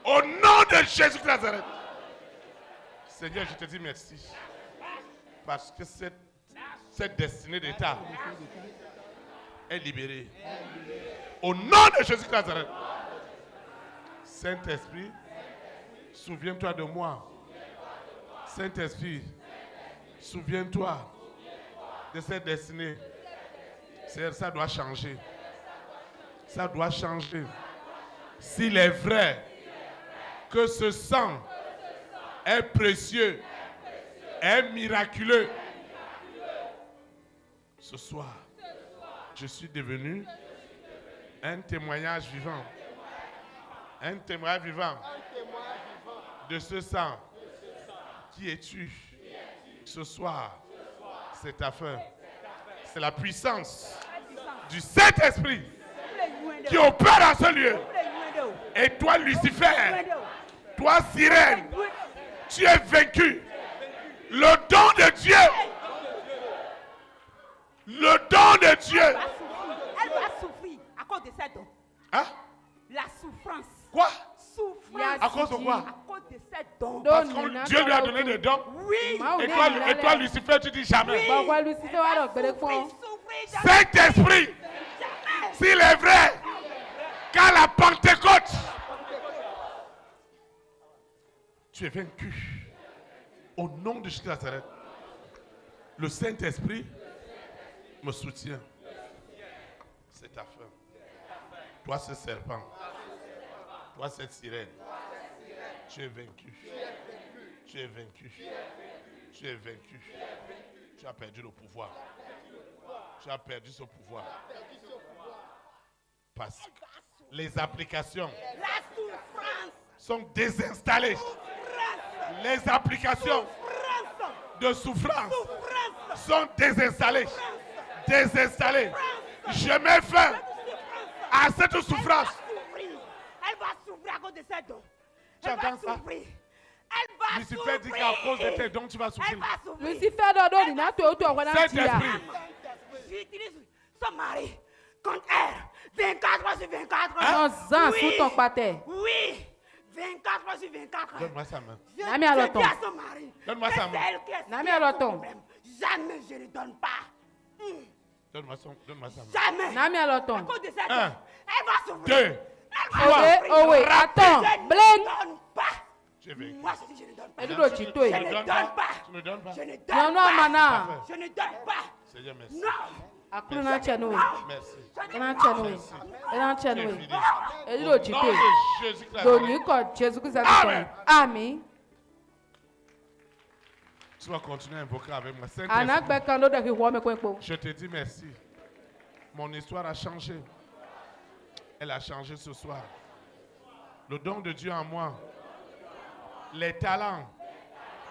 Au nom de Jésus de Nazareth. Seigneur, je te dis merci. Parce que cette destinée d'État est libérée. Au nom de Jésus de Nazareth. Saint-Esprit, souviens-toi de moi. Saint-Esprit, souviens-toi de cette destinée. Ça doit changer. Ça doit changer. S'il est vrai que ce sang est précieux, est miraculeux, ce soir, je suis devenu un témoignage vivant. Un témoignage vivant de ce sang. Qui es-tu? Ce soir, c'est ta fin. C'est la puissance du Saint-Esprit qui opère dans ce lieu. Et toi, Lucifer, toi, sirène, tu es vaincu. Le don de Dieu. Le don de Dieu. Elle va souffrir à cause de cette don. Hein? La souffrance. Quoi? Souffrance. À cause de quoi? À cause de cette don. Parce que Dieu lui a donné des dons. Oui. Et toi, Lucifer, tu dis jamais. Saint-Esprit, s'il est vrai qu'à la Pentecôte, tu es vaincu. Au nom de Jésus de Nazareth, le Saint-Esprit me soutient. C'est ta fin. Toi, ce serpent. Toi, cette sirène. Tu es vaincu. Tu es vaincu. Tu es vaincu. Tu as perdu le pouvoir. Tu as perdu ce pouvoir. Parce que les applications sont désinstallées. Les applications de souffrance sont désinstallées. Désinstallées. Je mets fin à cette souffrance. Elle va souffrir à cause de cette don. Tu entends ça? Elle va Lucifer dit qu'à cause de tes dons, tu vas souffrir. Elle va souffrir. Lucifer dodo ni na to to wana tia. Saint-Esprit. J'utilise son mari contre elle. 24 sur 24. Non zan sous ton paté. Oui. 24 sur 24. Donne-moi sa main. Nami aloton. Je dis à son mari. Donne-moi sa main. Nami aloton. Jamais je ne donne pas. Donne-moi sa main. Jamais. Nami À aloton. cause de cette don. Un, Elle va souffrir. deux, Ok, oh oui, attends. Je Bling. ne donne pas. tu es vaincu. Moi, je dis je ne donne pas. Et nous Tu chitoy. ne Je ne donnes donne pas. pas. Tu ne donnes pas. Je ne Non donne non pas. mana. Je ne donne pas. Seigneur, merci. Non. Akulu na chanoui. Merci. Na chanoui. Na Tu es chanoui. fini. Et nous Au nom chitoy. de Jésus Christ. Doni ko Jésus Christ Amen. Amen. Tu vas continuer à invoquer avec moi. Saint-Esprit, Anagbe kando de ki wo me kwenpo. je te dis merci. Mon histoire a changé. Elle a changé ce soir. Le don de Dieu en moi. Les talents.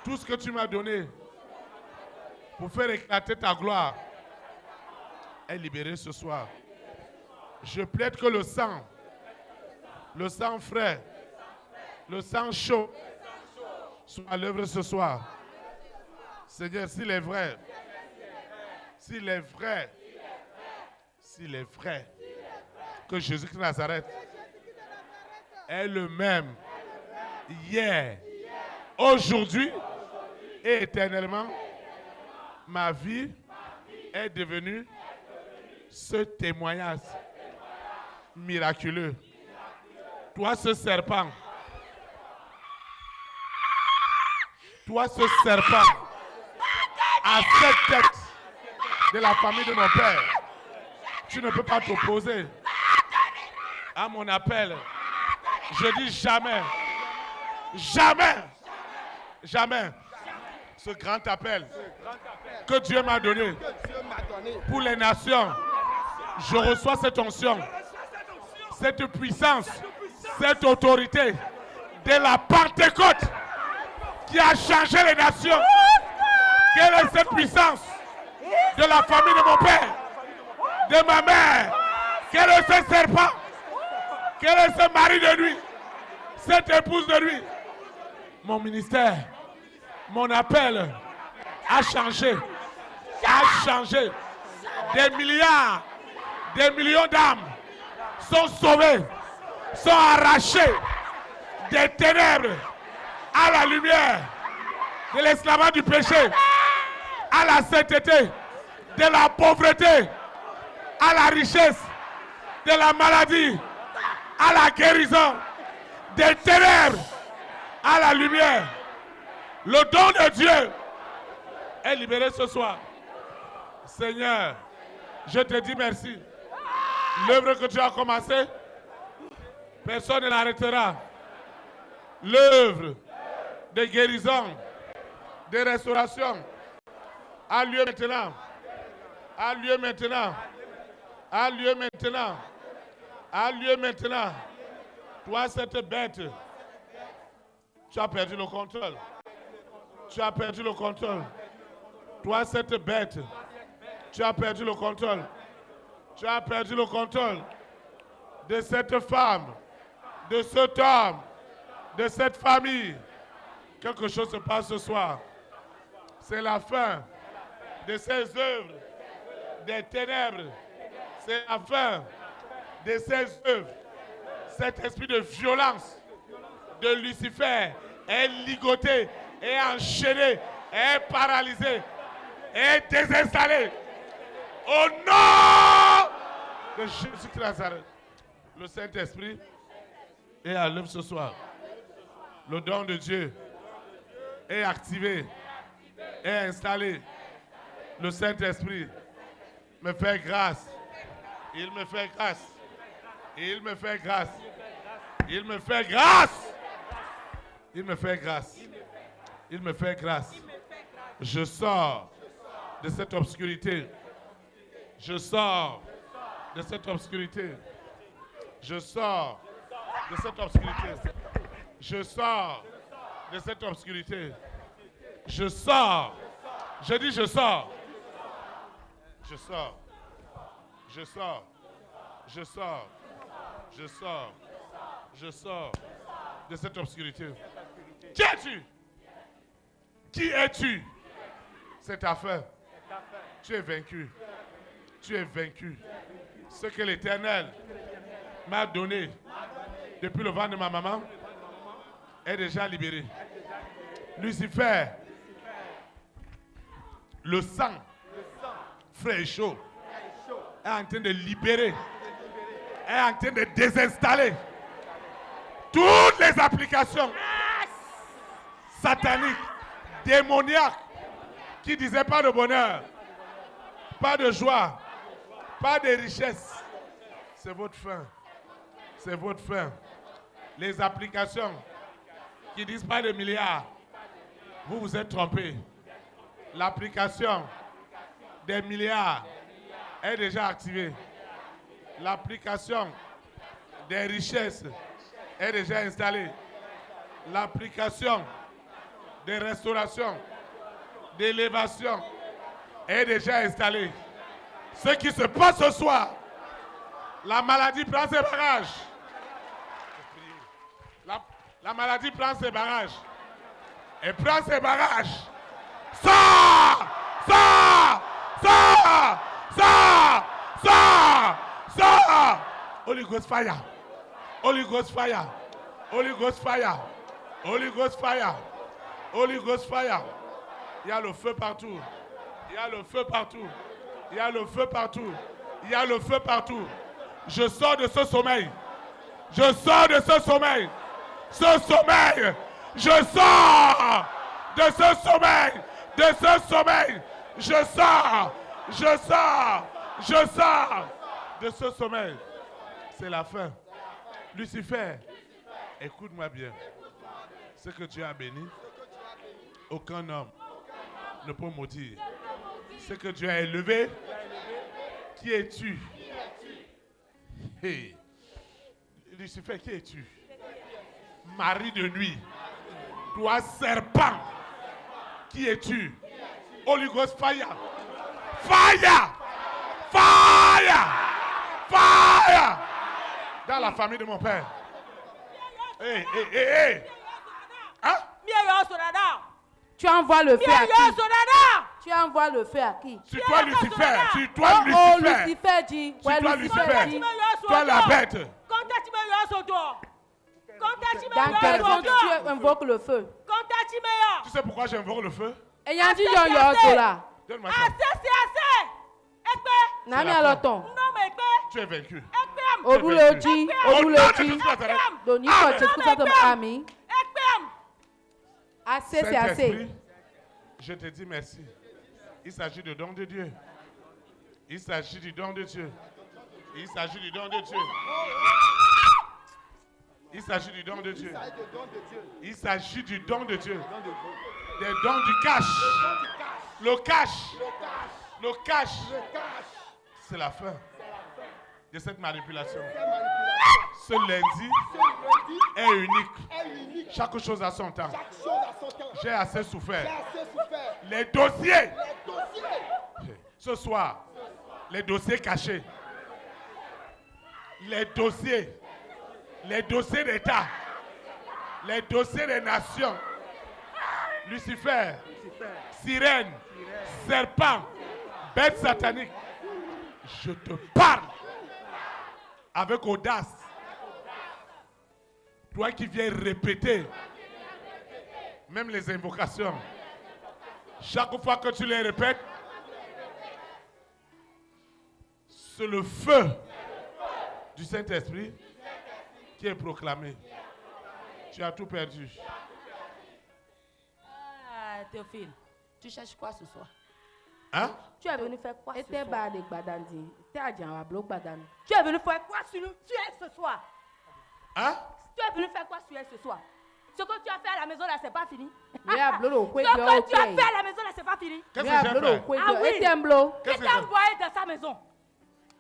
Tout ce que tu m'as donné pour faire éclater ta gloire est libéré ce soir. Je plaide que le sang frais, le sang chaud Sois à l'œuvre ce soir. Seigneur, s'il est vrai, s'il est vrai, s'il est vrai que Jésus-Christ de Nazareth est le même hier, aujourd'hui et éternellement, ma vie est devenue ce témoignage miraculeux. Toi, ce serpent, à cette tête de la famille de mon père, tu ne peux pas t'opposer à mon appel. Je dis jamais, jamais, jamais ce grand appel que Dieu m'a donné pour les nations. Je reçois cette onction, cette puissance, cette autorité de la Pentecôte qui a changé les nations. Quelle est cette puissance de la famille de mon père, de ma mère? Quel est ce serpent? Quel est ce mari de lui? Cette épouse de lui? Mon ministère, mon appel a changé. Des milliards, des millions d'âmes sont sauvées, sont arrachées des ténèbres à la lumière, de l'esclavage du péché, à la sainteté, de la pauvreté, à la richesse, de la maladie, à la guérison, des ténèbres, à la lumière. Le don de Dieu est libéré ce soir. Seigneur, je te dis merci. L'œuvre que tu as commencée, personne ne l'arrêtera. L'œuvre de guérison, de restauration, a lieu maintenant. A lieu maintenant. A lieu maintenant. A lieu maintenant. Toi, cette bête, tu as perdu le contrôle. Tu as perdu le contrôle. Toi, cette bête, tu as perdu le contrôle. Tu as perdu le contrôle de cette femme, de cet homme, de cette famille. Quelque chose se passe ce soir. C'est la fin de ces œuvres des ténèbres. C'est la fin de ces œuvres. Cet esprit de violence de Lucifer est ligoté, est enchaîné, est paralysé, est désinstallé. Au nom de Jésus-Christ de Nazareth, le Saint-Esprit est à l'œuvre ce soir. Le don de Dieu est activé, est installé. Le Saint-Esprit me fait grâce. Il me fait grâce. Il me fait grâce. Il me fait grâce. Il me fait grâce. Il me fait grâce. Je sors de cette obscurité. Je sors de cette obscurité. Je sors de cette obscurité. Je sors de cette obscurité. Je sors. Je dis je sors. Je sors. Je sors. Je sors. Je sors. Je sors de cette obscurité. Qui es-tu? Qui es-tu? C'est ta fin. Tu es vaincu. Tu es vaincu. Ce que l'Éternel m'a donné depuis le ventre de ma maman est déjà libéré. Lucifer, le sang frais et chaud est en train de libérer, est en train de désinstaller toutes les applications sataniques, démoniaques, qui ne disaient pas de bonheur, pas de joie, pas de richesse. C'est votre fin. C'est votre fin. Les applications qui disent pas de milliards, vous vous êtes trompés. L'application des milliards est déjà activée. L'application des richesses est déjà installée. L'application des restaurations, d'élévation est déjà installée. Ce qui se passe ce soir, la maladie prend ses bagages. La maladie prend ses bagages. Et prend ses bagages. Sors! Sors! Sors! Sors! Sors! Sors! Holy Ghost fire! Holy Ghost fire! Holy Ghost fire! Holy Ghost fire! Holy Ghost fire! Il y a le feu partout. Il y a le feu partout. Il y a le feu partout. Il y a le feu partout. Je sors de ce sommeil. Je sors de ce sommeil. Ce sommeil. Je sors de ce sommeil. De ce sommeil. Je sors. Je sors. Je sors de ce sommeil. C'est la fin. Lucifer, écoute-moi bien. Ce que tu as béni, aucun homme ne peut maudire. Ce que tu as élevé, qui es-tu? Hey. Lucifer, qui es-tu? Mari de nuit. Toi, serpent. Qui es-tu? Holy Ghost fire. Fire! Fire! Fire! Dans la famille de mon père. Hey, hey, hey, hey. Hein? Tu envoies le feu à qui? Tu envoies le feu à qui? Sur toi, Lucifer. Sur toi, Oh, Lucifer. Lucifer dit. Sur toi, Lucifer. dit. Toi, la bête. Dans quel sens tu invoques le feu? Tu sais pourquoi j'invoque le feu? Et y a dit yon yon sola. Donne-moi ça. Nami aloton. Tu es vaincu. Oduloji. Oduloji. Doni Amen. koche kusatom ami. Assez, c'est assez. Saint-Esprit, je te dis merci. Il s'agit du don de Dieu. Il s'agit du don de Dieu. Il s'agit du don de Dieu. Il s'agit du don de Dieu. Il s'agit du don de Dieu. Des dons du cash. Le cash. Le cash. C'est la fin de cette manipulation. Ce lundi est unique. Chaque chose a son temps. J'ai assez souffert. Les dossiers. Ce soir, les dossiers cachés. Les dossiers d'État. Les dossiers des nations. Lucifer, sirène, serpent, bête satanique. Je te parle avec audace. Toi qui viens répéter même les invocations. Chaque fois que tu les répètes, c'est le feu du Saint-Esprit qui est proclamé. Tu as tout perdu. Ah, Théophile, tu cherches quoi ce soir? Hein? Tu es venu faire quoi ce Ete soir? ba de gbadandi. Te ajan wa blok gbadandi. Tu es venu faire quoi sur nous? Tu es ce soir? Hein? Tu es venu faire quoi sur elle ce soir? Ce que tu as fait à la maison là, c'est pas fini. Me a blolo Ce kwe que dio tu as okwe. fait à la maison là, c'est pas fini. Qu'est-ce Me a que j'ai blolo fait? kwe Ah dio. oui. Ete mblo. Qu'est-ce Qui que t'a j'ai envoyé dans sa maison?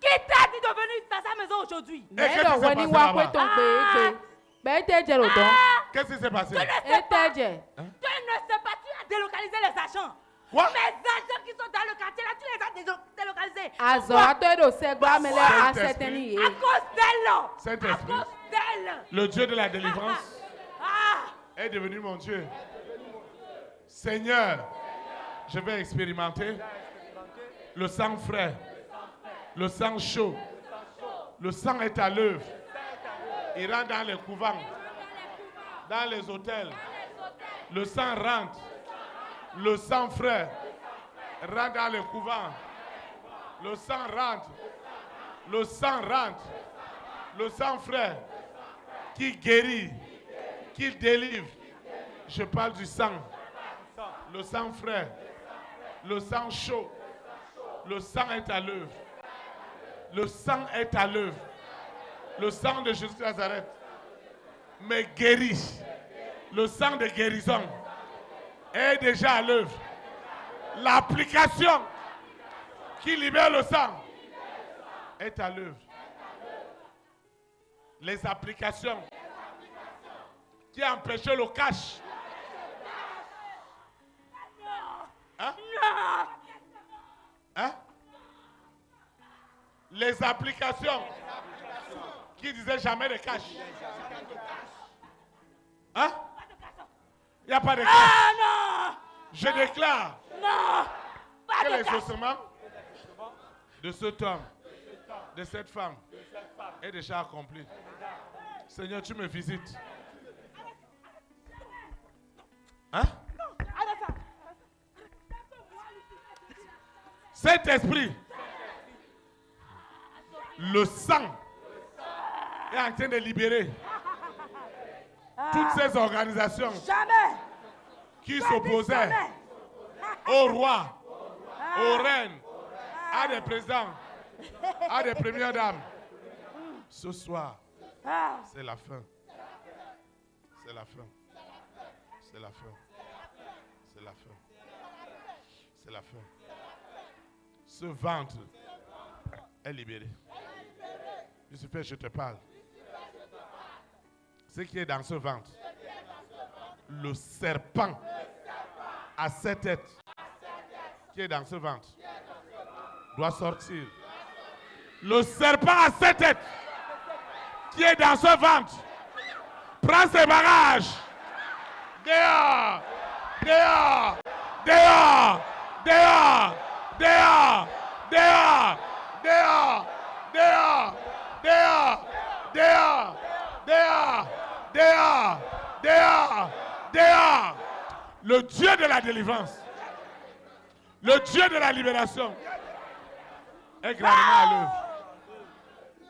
Qui t'a dit de venir dans sa maison aujourd'hui? Me qu'est-ce qui do s'est wani passé wa là-bas? kwe ton pe. Be ete je lo don. Qu'est-ce qui s'est passé? Tu ne sais pas. Ete je. Tu ne sais pas, tu as délocalisé les agents. Quoi? Mes agents qui sont dans le quartier là, tu les as délocalisés. Azo ato edo segbo amele aseteni À ye. cause d'elle. À Saint-Esprit, cause d'elle. le Dieu de la délivrance Ah, est devenu mon Dieu. Seigneur, je vais expérimenter le sang frais, le sang chaud. Le sang est à l'œuvre. Il rentre dans les couvents, dans les hôtels. Le sang rentre. Le sang frais rentre dans les couvents. Le sang rentre. Le sang rentre. Le sang frais qui guérit, qui délivre. Je parle du sang. Le sang frais. Le sang chaud. Le sang est à l'œuvre. Le sang est à l'œuvre. Le sang de Jésus de Nazareth me guérit. Le sang de guérison est déjà à l'œuvre. L'application qui libère le sang est à l'œuvre. Les applications qui empêchaient le cash. Hein? Hein? Les applications qui disaient jamais de cash. Hein? n'y a pas de Ah grâce. non. Je déclare Non. Pas que de grâce. l'exaucement de cet homme, de cette femme, est déjà accompli. Seigneur, tu me visites. Hein? Saint-Esprit, le sang est en train de libérer toutes ces organisations Jamais. qui s'opposaient au roi, aux reines, à des présidents, à des premières dames. Ce soir, Ah. c'est la fin. C'est la fin. C'est la fin. C'est la fin. C'est la fin. Ce ventre est libéré. Lucifer, je te parle. Ce qui est dans ce ventre, le serpent à 7 têtes qui est dans ce ventre doit sortir. Le serpent à 7 têtes qui est dans ce ventre prend ses bagages. Dehors, dehors, dehors, dehors, dehors, dehors, dehors, dehors, dehors, dehors, dehors, dehors, dehors, dehors. Le Dieu de la délivrance, le Dieu de la libération est grandement à l'œuvre.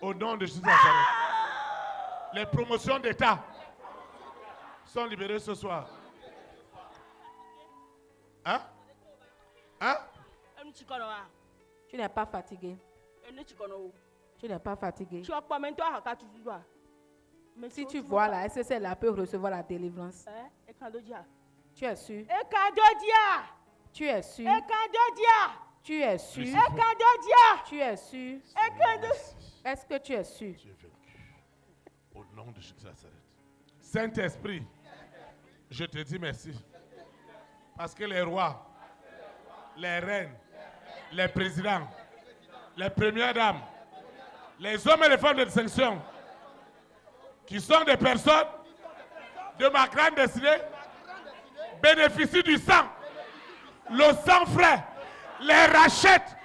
Au nom de Jésus Nazareth. Les promotions d'État sont libérées ce soir. Hein? Hein? Tu n'es pas fatigué. Tu n'es pas fatigué. Si tu vois là, est-ce que celle-là peut recevoir la délivrance? Tu es sûr? Tu es sûr? Tu es sûr? Tu es sûr? Est-ce que tu es sûr? Tu es vaincu. Au nom de Jésus Nazareth. Saint-Esprit, je te dis merci. Parce que les rois, les reines, les présidents, les premières dames, les hommes et les femmes de distinction, qui sont des personnes de ma grande destinée, bénéficient du sang. Le sang frais les rachète,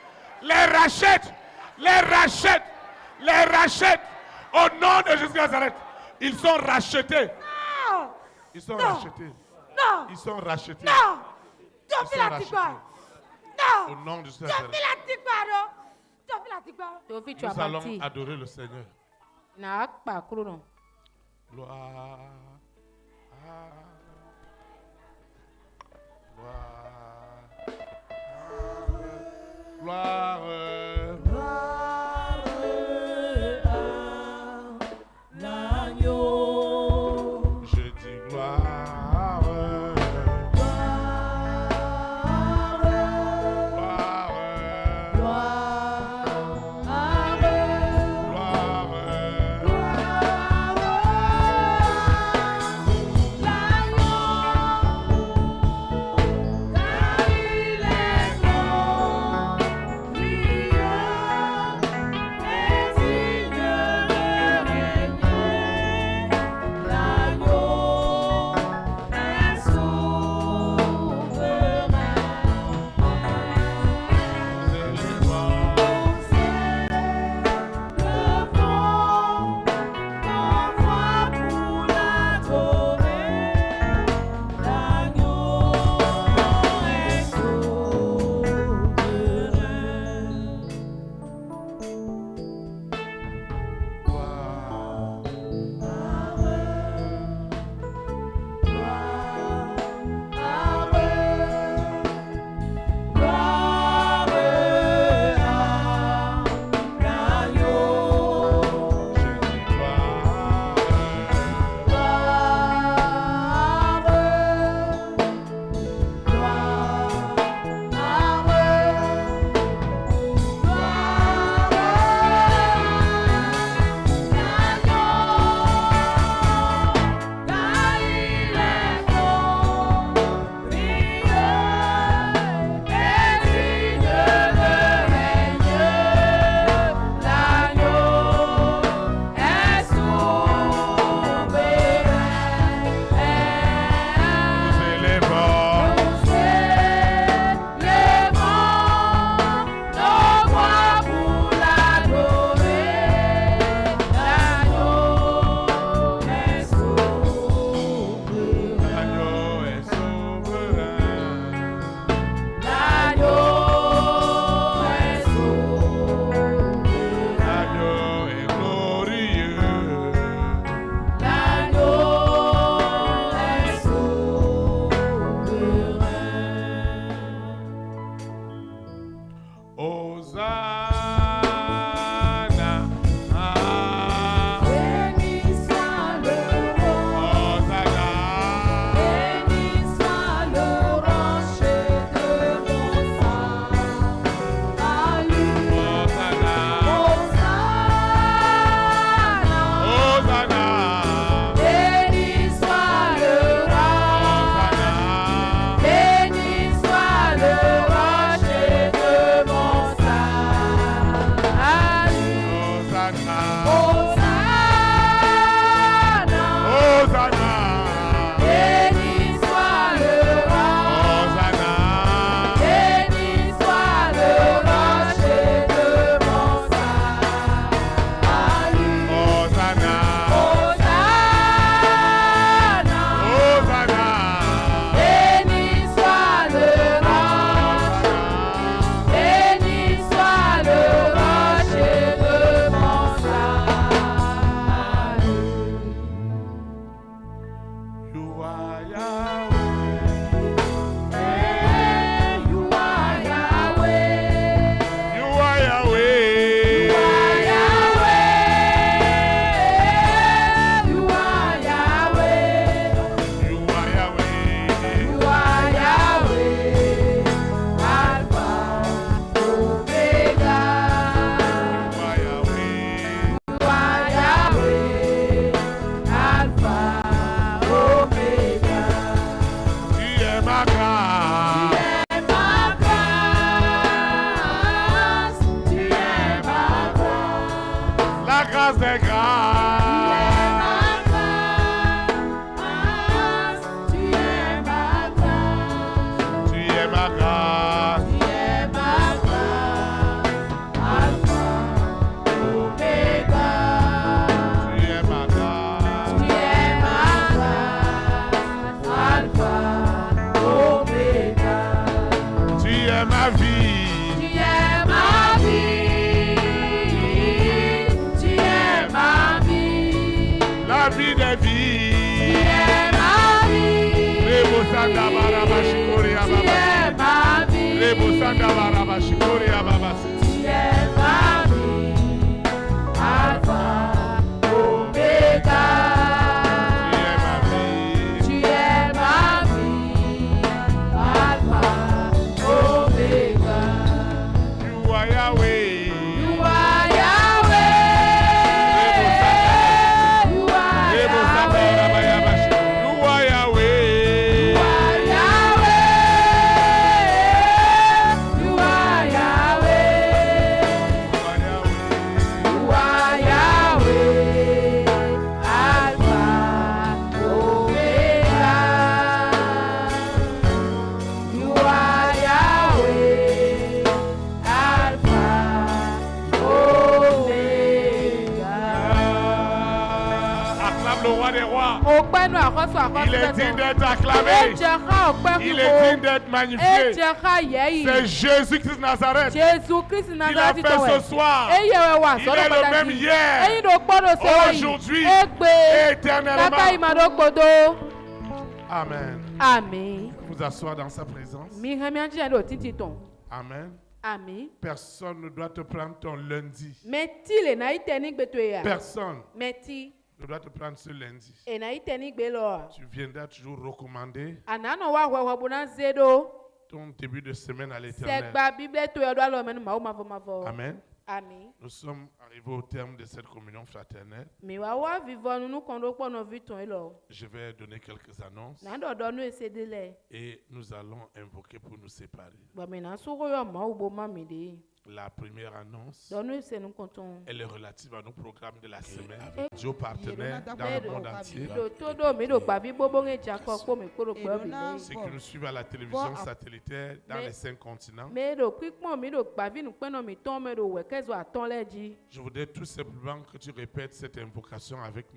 les rachète, les rachète, les rachète. Au nom de Jésus Nazareth, ils sont rachetés. Non. Ils sont Non. rachetés. Non. Ils sont rachetés. Non. Ils Tu sont fais la rachetés. tigua. Au Non. nom de Jésus Tu fais Nazareth, la tigua, non. Tu fais la tigua. Théophile, tu as nous allons menti. adorer le Seigneur. N'a pas cru, non. Gloire. Gloire. Gloire. Je dis gloire. Sanda Baraba Shikori Ababasi. Tu es ma vie, Alpha, Omega. Tu es ma vie, Alpha, Omega. You are Yahweh. You are Yahweh. You are Yahweh. You are Yahweh. You are Yahweh. You are Yahweh. You are Yahweh. Alpha, Omega. You are Yahweh. Alpha, Omega. Acclame le roi des rois. Ọpẹ́ náà àkọ́sọ àkọ́sọ Il est digne d'être ẹ acclamé. jẹ́ ká ọpẹ́ Il fún est digne d'être ẹ magnifié. jẹ́ ká yẹ̀yì. C'est Jésus-Christ de Nazareth. Jésù Kristi Il a Nazareti fait tọ̀wẹ̀. ce soir. Eyín ẹ̀wẹ̀ wà Il sọ́dọ̀ est le pàtàkì. même hier, Eyín ló gbọ́dọ̀ ṣe wáyé. aujourd'hui, Égbé. et éternellement. Kàkà ìmàdó gbòdo. Amen. Àmín. Vous asseoir dans sa présence. Mi hàn mi à jíjẹ́ ló títí tàn. Amen. Àmín. Personne ne doit te prendre ton lundi. Mẹ́tí lè náà ìtẹ̀ nígbètò ẹ̀yà. Personne Mẹ́tí. ne doit te prendre ce lundi. Ẹ̀nà ìtẹ̀ nígbè lọ. Tu viendras toujours recommander Ànánà wà wẹ̀wẹ̀ bó náà zé dó. ton début de semaine à l'Éternel. Sẹ̀gbà bíbélì tó yẹ ọdún àlọ́ mẹ́nu màá ó máa fọ. Amen. Àmín. Nous sommes arrivés au terme de cette communion fraternelle. Mi wá wá vivọ nínú kan ló pọ̀ náà fi tàn yín lọ. Je vais donner quelques annonces Nà ń dọ̀dọ̀ nú èsè délẹ̀. et nous allons invoquer pour nous séparer. Gbàmìnà sókò yọ̀ mọ́ ògbó má mi dé. La première annonce, Dọ̀nú èsè nú kan tán. elle est relative à nos programmes de la semaine avec Dieu partenaires dans le monde entier. Mido tó dò mídò gbàbí gbogbo ń jà kọ́ pò mí kúrò pé ọ̀bì lẹ́yìn. Ceux qui nous suivent à la télévision satellitaire dans les 5 continents. Mídò pípọ̀n mídò gbàbí nù pẹ́nà mi tán mídò wẹ̀ kẹ́zọ̀ àtán lẹ́jì. Je voudrais tout simplement que tu répètes cette invocation avec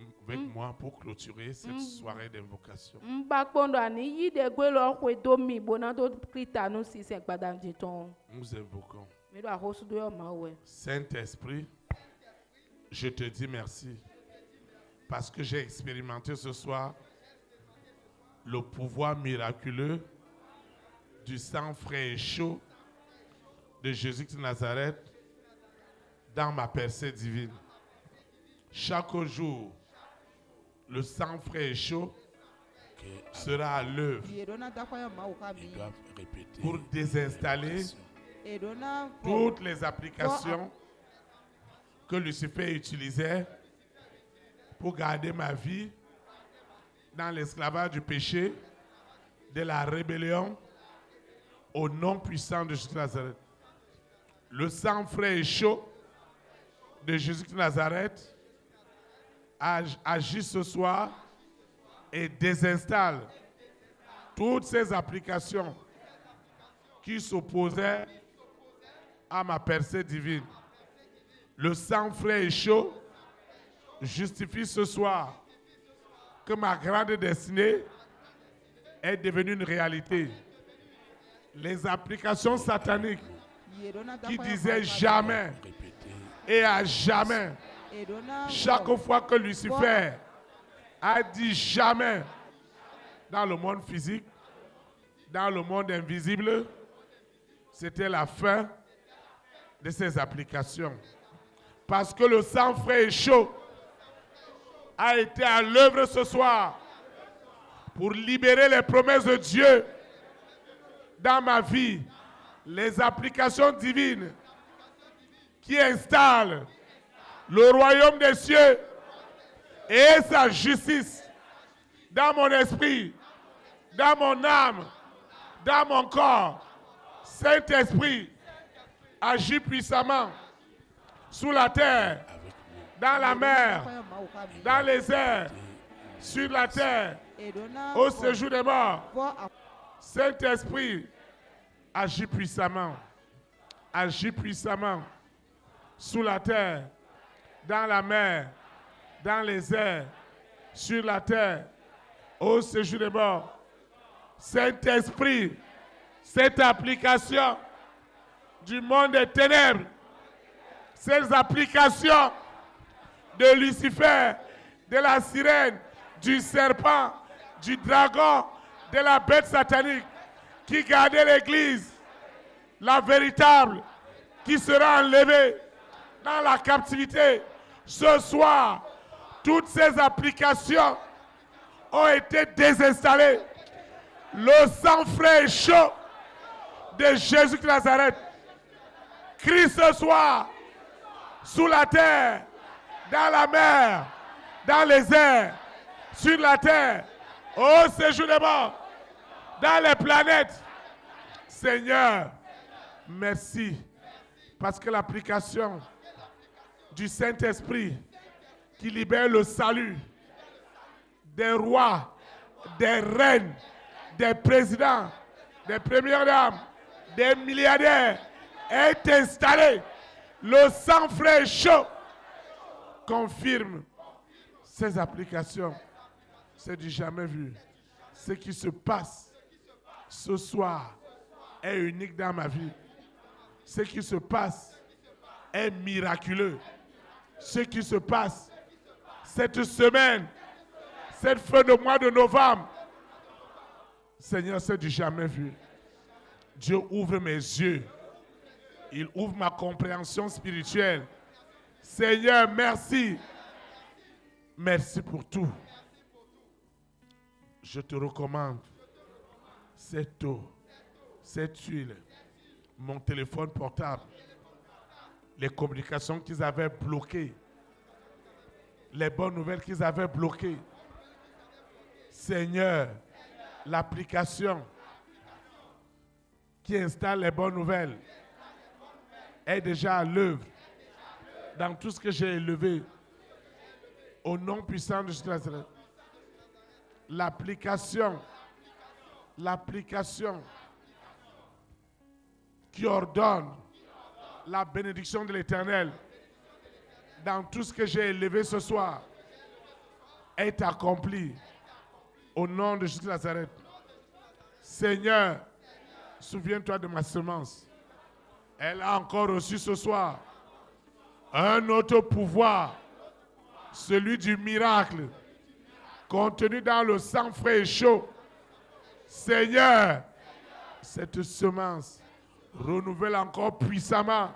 moi pour clôturer cette soirée d'invocation. Ń bá pọ́ndọ̀ àní yíde gbé lọ pé dómi ìbóná tó kíta nù sí sẹ̀ gbàdàjì tán. Nous invoquons. Mídò àkóso tó yọ̀ máa wẹ̀. Saint-Esprit, je te dis merci parce que j'ai expérimenté ce soir le pouvoir miraculeux du sang frais et chaud de Jésus de Nazareth dans ma percée divine. Chaque jour, le sang frais et chaud sera à l'œuvre Ils doivent répéter pour désinstaller toutes les applications que Lucifer utilisait pour garder ma vie dans l'esclavage du péché, de la rébellion, au nom puissant de Jésus de Nazareth. Le sang frais et chaud de Jésus de Nazareth agit ce soir et désinstalle toutes ces applications qui s'opposaient à ma percée divine. Le sang frais et chaud justifie ce soir que ma grande destinée est devenue une réalité. Les applications sataniques qui disaient jamais et à jamais, chaque fois que Lucifer a dit jamais dans le monde physique, dans le monde invisible, c'était la fin de ces applications. Parce que le sang frais et chaud a été à l'œuvre ce soir pour libérer les promesses de Dieu dans ma vie, les applications divines qui installent le royaume des cieux et sa justice dans mon esprit, dans mon âme, dans mon corps. Saint-Esprit, agis puissamment sous la terre, dans la mer, dans les airs, sur la terre, au séjour des morts. Saint-Esprit, agis puissamment sous la terre, dans la mer, dans les airs, sur la terre, au séjour des morts. Saint-Esprit, cette application du monde des ténèbres, ces applications de Lucifer, de la sirène, du serpent, du dragon, de la bête satanique qui gardait l'église la véritable, qui sera enlevée dans la captivité. Ce soir, toutes ces applications ont été désinstallées. Le sang frais et chaud de Jésus de Nazareth crie ce soir sous la terre, dans la mer, dans les airs, sur la terre, au séjour des morts, dans les planètes. Seigneur, merci, parce que l'application du Saint-Esprit qui libère le salut des rois, des reines, des présidents, des premières dames, des milliardaires est installé. Le sang frais et chaud confirme ces applications. C'est du jamais vu. Ce qui se passe ce soir est unique dans ma vie. Ce qui se passe est miraculeux. Ce qui se passe cette semaine, cette fin de mois de novembre, Seigneur, c'est du jamais vu. Dieu ouvre mes yeux. Il ouvre ma compréhension spirituelle. Seigneur, merci. Merci pour tout. Je te recommande cette eau, cette huile, mon téléphone portable, les communications qu'ils avaient bloquées, les bonnes nouvelles qu'ils avaient bloquées. Seigneur, l'application qui installe les bonnes nouvelles est déjà à l'œuvre dans tout ce que j'ai élevé au nom puissant de Jésus. L'application qui ordonne la bénédiction de l'Éternel dans tout ce que j'ai élevé ce soir est accomplie au nom de Jésus de Nazareth. Seigneur, souviens-toi de ma semence. Elle a encore reçu ce soir un autre pouvoir, celui du miracle, contenu dans le sang frais et chaud. Seigneur, cette semence renouvelle encore puissamment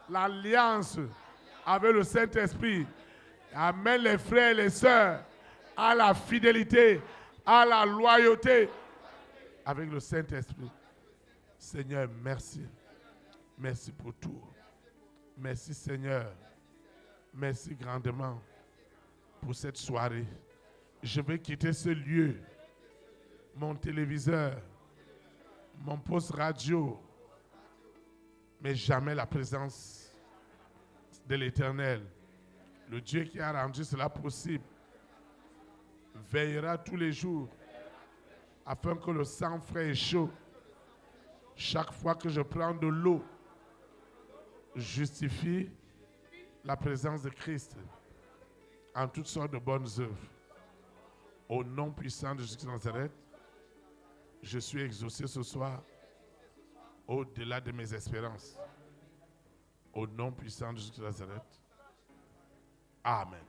l'alliance avec le Saint-Esprit. Amène les frères et les sœurs à la fidélité, à la loyauté avec le Saint-Esprit. Seigneur, merci. Merci pour tout. Merci Seigneur. Merci grandement pour cette soirée. Je vais quitter ce lieu, mon téléviseur, mon poste radio, mais jamais la présence de l'Éternel. Le Dieu qui a rendu cela possible veillera tous les jours afin que le sang frais et chaud, chaque fois que je prends de l'eau, justifie la présence de Christ en toutes sortes de bonnes œuvres. Au nom puissant de Jésus de Nazareth, je suis exaucé ce soir au-delà de mes espérances. Au nom puissant de Jésus de Nazareth. Amen.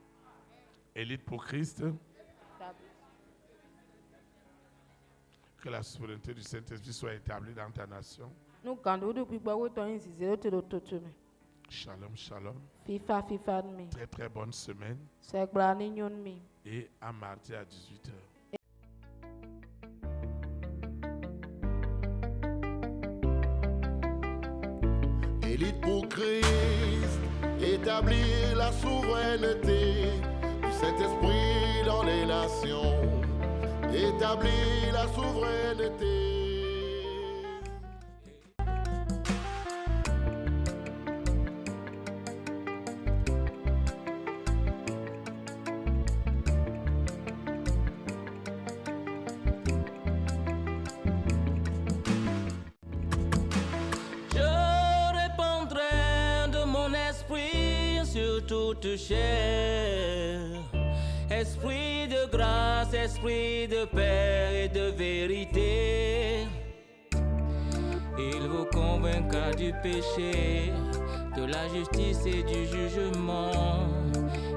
Élite pour Christ. Que la souveraineté du Saint-Esprit soit établie dans ta nation. Shalom, shalom. Très très bonne semaine. Et à mardi à 18h. Élite pour Christ, établir la souveraineté du Saint-Esprit dans les nations. Établir la souveraineté. Toute chair, esprit de grâce, esprit de paix et de vérité, il vous convaincra du péché, de la justice et du jugement,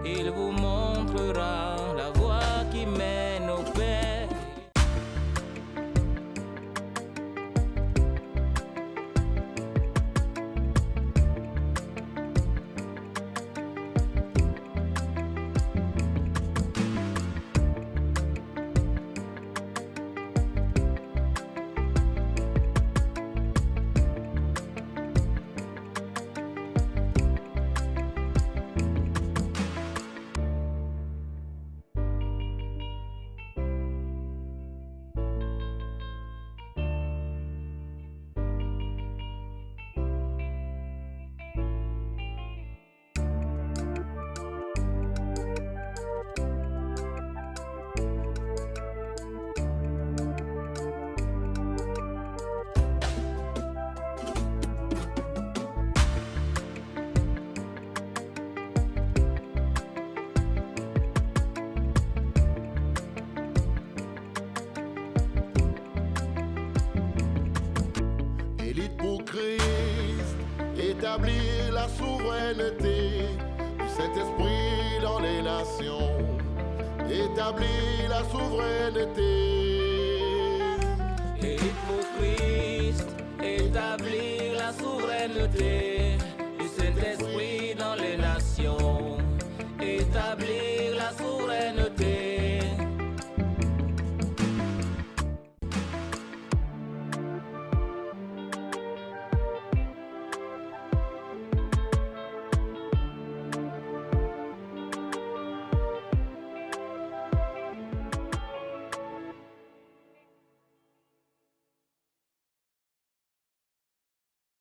il vous montrera la voie qui mène au Père. Christ, établir la souveraineté du Saint-Esprit dans les nations. Établir la souveraineté. Élite pour Christ, établir la souveraineté